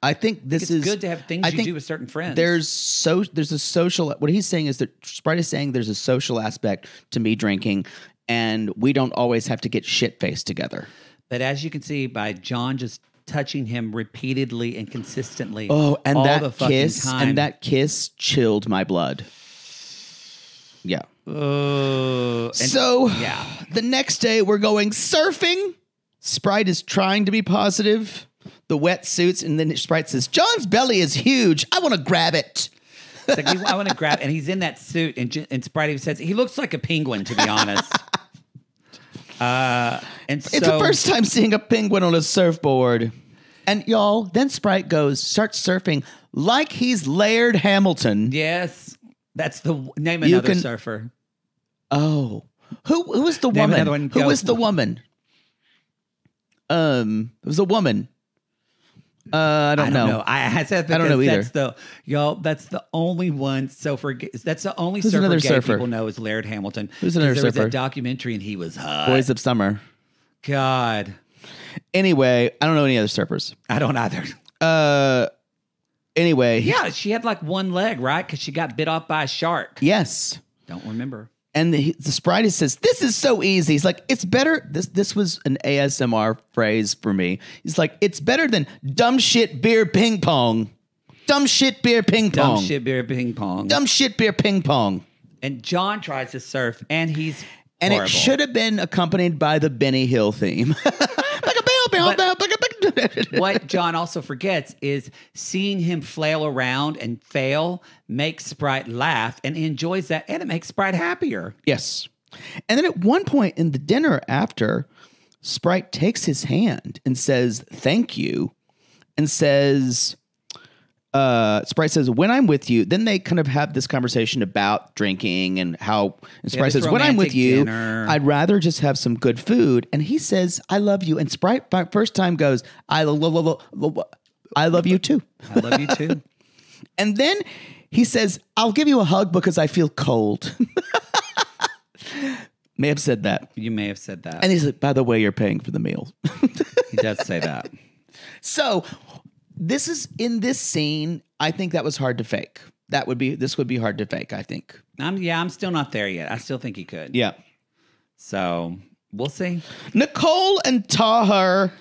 I think It's good to have things you do with certain friends. There's a social, what he's saying is that Sprite is saying there's a social aspect to me drinking, and we don't always have to get shit-faced together. But as you can see by John just touching him repeatedly and consistently. Oh, and all that the fucking kiss, time. and that kiss chilled my blood. Yeah. So yeah. the next day we're going surfing. Sprite is trying to be positive. The wetsuits, and then Sprite says, John's belly is huge. I want to grab it. It's like, I want to grab, and he's in that suit, and Sprite even says he looks like a penguin, to be honest. And so, It's the first time seeing a penguin on a surfboard. And y'all, then Sprite starts surfing like he's Laird Hamilton. yes, that's the name of another surfer. Oh, who was the Name woman? another one. Who Go. was the woman? It was a woman. I don't know. I said I don't know either. That's the only one. So that's the only Who's surfer another gay surfer? people know is Laird Hamilton. Who's another There was surfer? a documentary and he was hot. Boys of Summer. God, Anyway, I don't know any other surfers. I don't either. Anyway. Yeah, she had like one leg, right? Because she got bit off by a shark. Yes. Don't remember. And the Sprite says, this is so easy. He's like, it's better. This was an ASMR phrase for me. He's like, it's better than dumb shit beer ping pong. Dumb shit beer ping pong. Dumb shit beer ping pong. Dumb shit beer ping pong. And John tries to surf, and he's And horrible. it should have been accompanied by the Benny Hill theme. What John also forgets is seeing him flail around and fail makes Sprite laugh, and he enjoys that, and it makes Sprite happier. Yes. And then at one point in the dinner after, Sprite takes his hand and says, thank you, and says, Sprite says, when I'm with you, then they kind of have this conversation about drinking and how, and Sprite says, when I'm with you, I'd rather just have some good food. And he says, I love you. And Sprite, first time goes, I love you too. I love you too. And then he says, I'll give you a hug because I feel cold. May have said that. You may have said that. And he's like, by the way, you're paying for the meal. He does say that. So this is in this scene. I think that was hard to fake. This would be hard to fake, I think. I'm still not there yet. I still think he could. Yeah. So we'll see. Nicole and Taher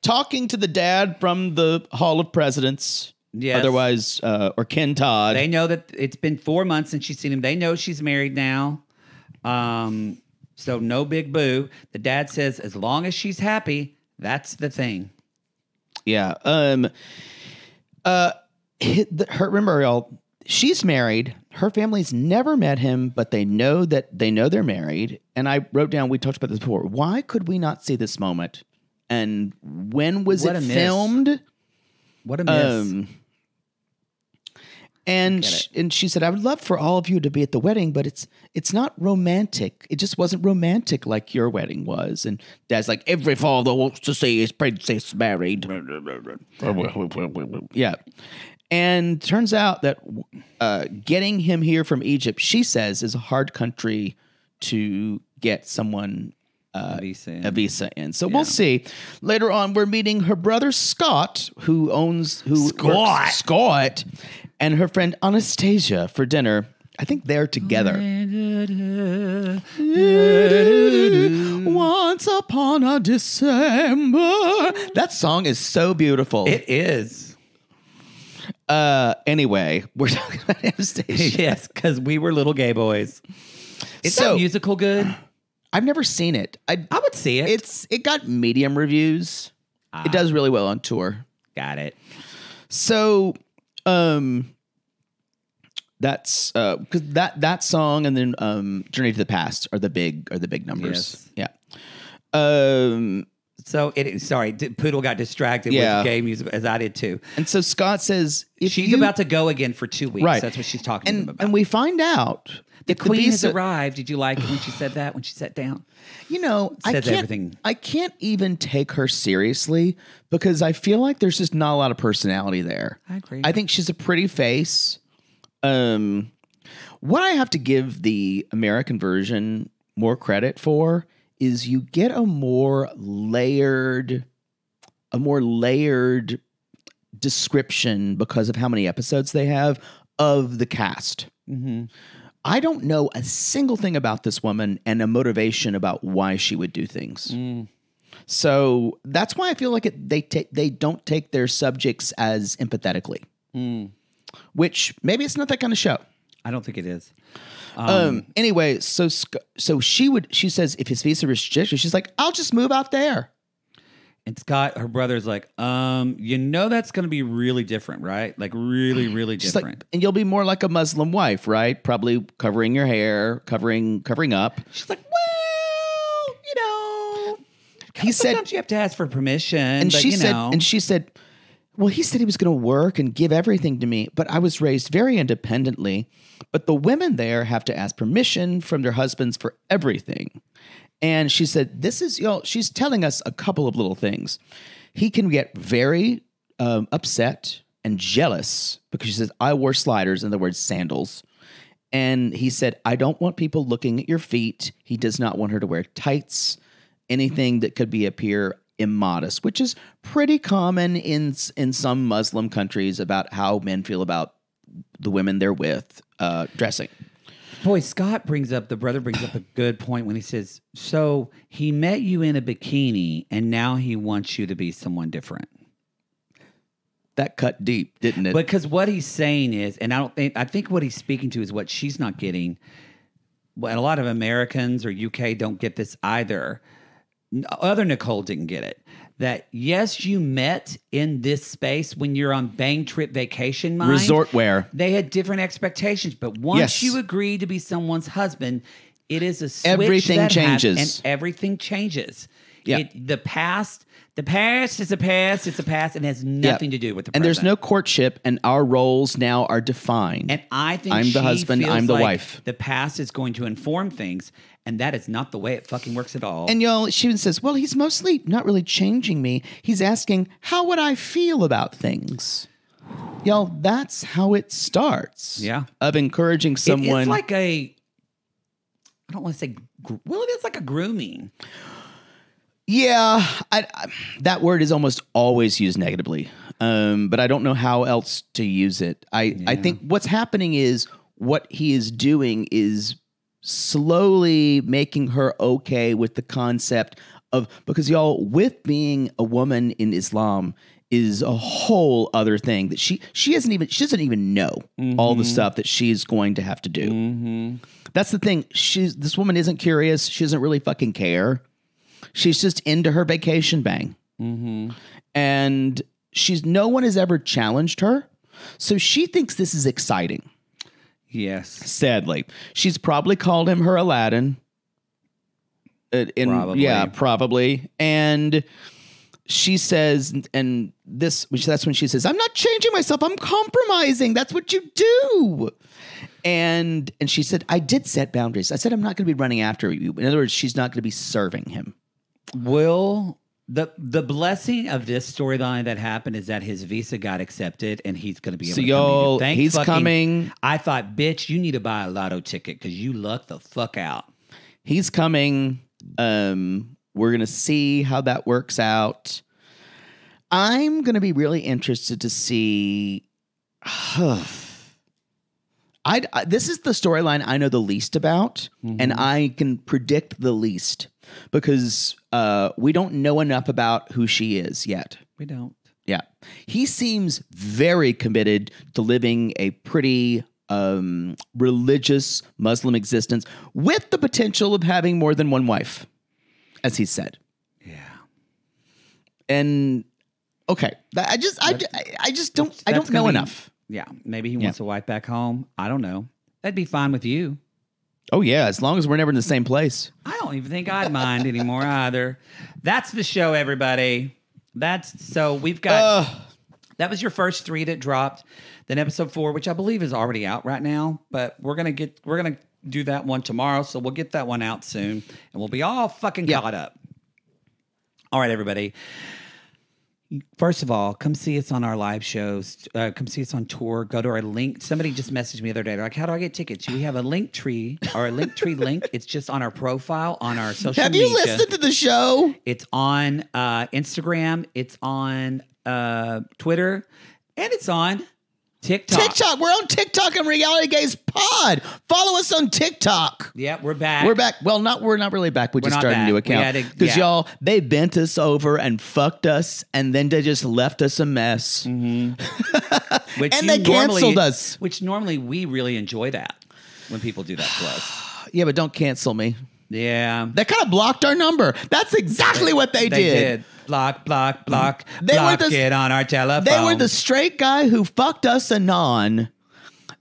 talking to the dad from the Hall of Presidents. Yes. Otherwise, or Ken Todd. They know that it's been 4 months since she's seen him. They know she's married now. So no big boo. The dad says, as long as she's happy, that's the thing. Yeah. Remember, y'all, she's married. Her family's never met him, but they know they're married. And I wrote down, we talked about this before. Why could we not see this moment? And when was it filmed? What a miss. And she said, I would love for all of you to be at the wedding, but it's not romantic. It just wasn't romantic like your wedding was. And Dad's like, every father wants to see his princess married. Yeah. And turns out that getting him here from Egypt, she says, is a hard country to get someone a visa in. So we'll see. Later on, we're meeting her brother Scott, Scott, and her friend Anastasia for dinner. I think they're together. Once upon a December. That song is so beautiful. It is. Anyway, we're talking about Anastasia. Yes, because we were little gay boys. Is that musical good? I've never seen it. I would see it. It got medium reviews. It does really well on tour. Got it. So, that's because that song and then Journey to the Past are the big numbers. Yes. Yeah. So sorry, Poodle got distracted with gay music as I did too. And so Scott says, she's about to go again for 2 weeks. Right. That's what she's talking to him about. And we find out the queen has arrived. Did you like it when she said that, when she sat down? You know, everything. I can't even take her seriously because I feel like there's just not a lot of personality there. I agree. I think she's a pretty face. What I have to give the American version more credit for is you get a more layered description because of how many episodes they have of the cast. Mm-hmm. I don't know a single thing about this woman and a motivation about why she would do things. So that's why I feel like they don't take their subjects as empathetically, which maybe it's not that kind of show. I don't think it is. Anyway, so she says if his visa restricted, she's like, I'll just move out there. And Scott, her brother's like, you know, that's going to be really different, right? Like really, really different. Like, and you'll be more like a Muslim wife, right? Probably covering your hair, covering up. She's like, well, you know, he said sometimes you have to ask for permission. And but, she said, well, he said he was going to work and give everything to me, but I was raised very independently. But the women there have to ask permission from their husbands for everything. And she said, this is, she's telling us a couple of little things. He can get very upset and jealous because she says, I wore sliders, in other words, sandals. And he said, I don't want people looking at your feet. He does not want her to wear tights, anything that could appear immodest, which is pretty common in some Muslim countries about how men feel about the women they're with dressing. Boy, the brother brings up a good point when he says, so he met you in a bikini and now he wants you to be someone different. That cut deep, didn't it? Because what he's saying is, and I think what he's speaking to is what she's not getting. Well, a lot of Americans or UK don't get this either. Other Nicole didn't get it. That yes, you met in this space when you're on bang trip vacation mind. Resort wear. They had different expectations, but once you agree to be someone's husband, it is a switch everything changes. And everything changes. Yeah. The past is a past. It's a past and has nothing to do with the present. And there's no courtship, and our roles now are defined. And I think I'm the husband, I'm the wife. The past is going to inform things, and that is not the way it fucking works at all. And she even says, well, he's mostly not really changing me. He's asking, how would I feel about things? That's how it starts. Yeah. Of encouraging someone. It's like I don't want to say, well, it is like a grooming. Yeah, that word is almost always used negatively, but I don't know how else to use it. I think what's happening is what he is doing is slowly making her okay with the concept of, because with being a woman in Islam is a whole other thing that she doesn't even know all the stuff that she's going to have to do. Mm-hmm. That's the thing. This woman isn't curious. She doesn't really fucking care. She's just into her vacation bang. Mm-hmm. And no one has ever challenged her. So she thinks this is exciting. Yes. Sadly. She's probably called him her Aladdin. Probably. Yeah, probably. And she says, that's when she says, I'm not changing myself. I'm compromising. That's what you do. And she said, I did set boundaries. I said, I'm not going to be running after you. In other words, she's not going to be serving him. Will the blessing of this storyline that happened is that his visa got accepted and he's going to be able to come in. He's coming. I thought, bitch, you need to buy a lotto ticket because you lucked the fuck out. He's coming. We're going to see how that works out. I'm going to be really interested to see. This is the storyline I know the least about, and I can predict the least because we don't know enough about who she is yet. We don't. Yeah. He seems very committed to living a pretty religious Muslim existence with the potential of having more than one wife, as he said. Yeah. And okay, I just don't know enough. Yeah, maybe he wants a wife back home. I don't know. That'd be fine with you. Oh yeah, as long as we're never in the same place. I don't don't even think I'd mind anymore either. That's the show, everybody. We've got. That was your first 3 that dropped. Then episode 4, which I believe is already out right now, but we're gonna do that one tomorrow, so we'll get that one out soon, and we'll be all fucking caught up. All right, everybody. First of all, come see us on our live shows. Come see us on tour. Go to our link. Somebody just messaged me the other day. They're like, how do I get tickets? We have a link tree or a link tree link. It's just on our profile on our social media. Have you listened to the show? It's on Instagram. It's on Twitter. And it's on TikTok. We're on TikTok and Reality Gaze Pod. Follow us on TikTok. Yeah, we're back. We're back. Well, we're not really back. We just started a new account. Because y'all, they bent us over and fucked us, and then they just left us a mess. Mm-hmm. And they canceled us. Which normally we really enjoy that when people do that to us. Yeah, but don't cancel me. Yeah. They kind of blocked our number. That's exactly what they did. Block. Get on our telephone. They were the straight guy who fucked us anon,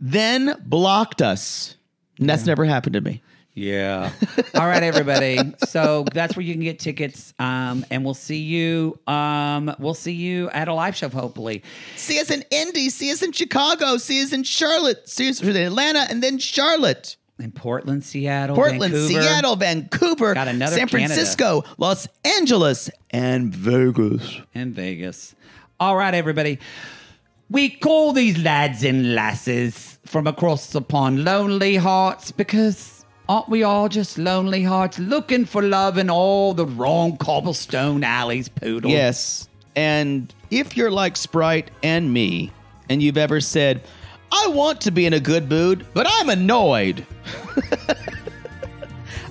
then blocked us. And that's never happened to me. Yeah. All right, everybody. So that's where you can get tickets. And we'll see you. We'll see you at a live show, hopefully. See us in Indy. See us in Chicago. See us in Charlotte. See us in Atlanta, and then Charlotte. In Portland, Seattle, Vancouver. Got another San Francisco, Canada. Los Angeles, and Vegas. All right, everybody. We call these lads and lasses from across the pond lonely hearts because aren't we all just lonely hearts looking for love in all the wrong cobblestone alleys, Poodle? Yes. And if you're like Sprite and me, and you've ever said, I want to be in a good mood, but I'm annoyed.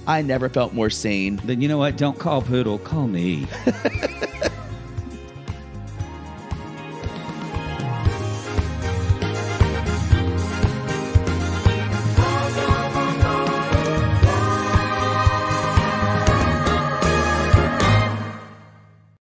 I never felt more sane. Then you know what? Don't call Poodle. Call me.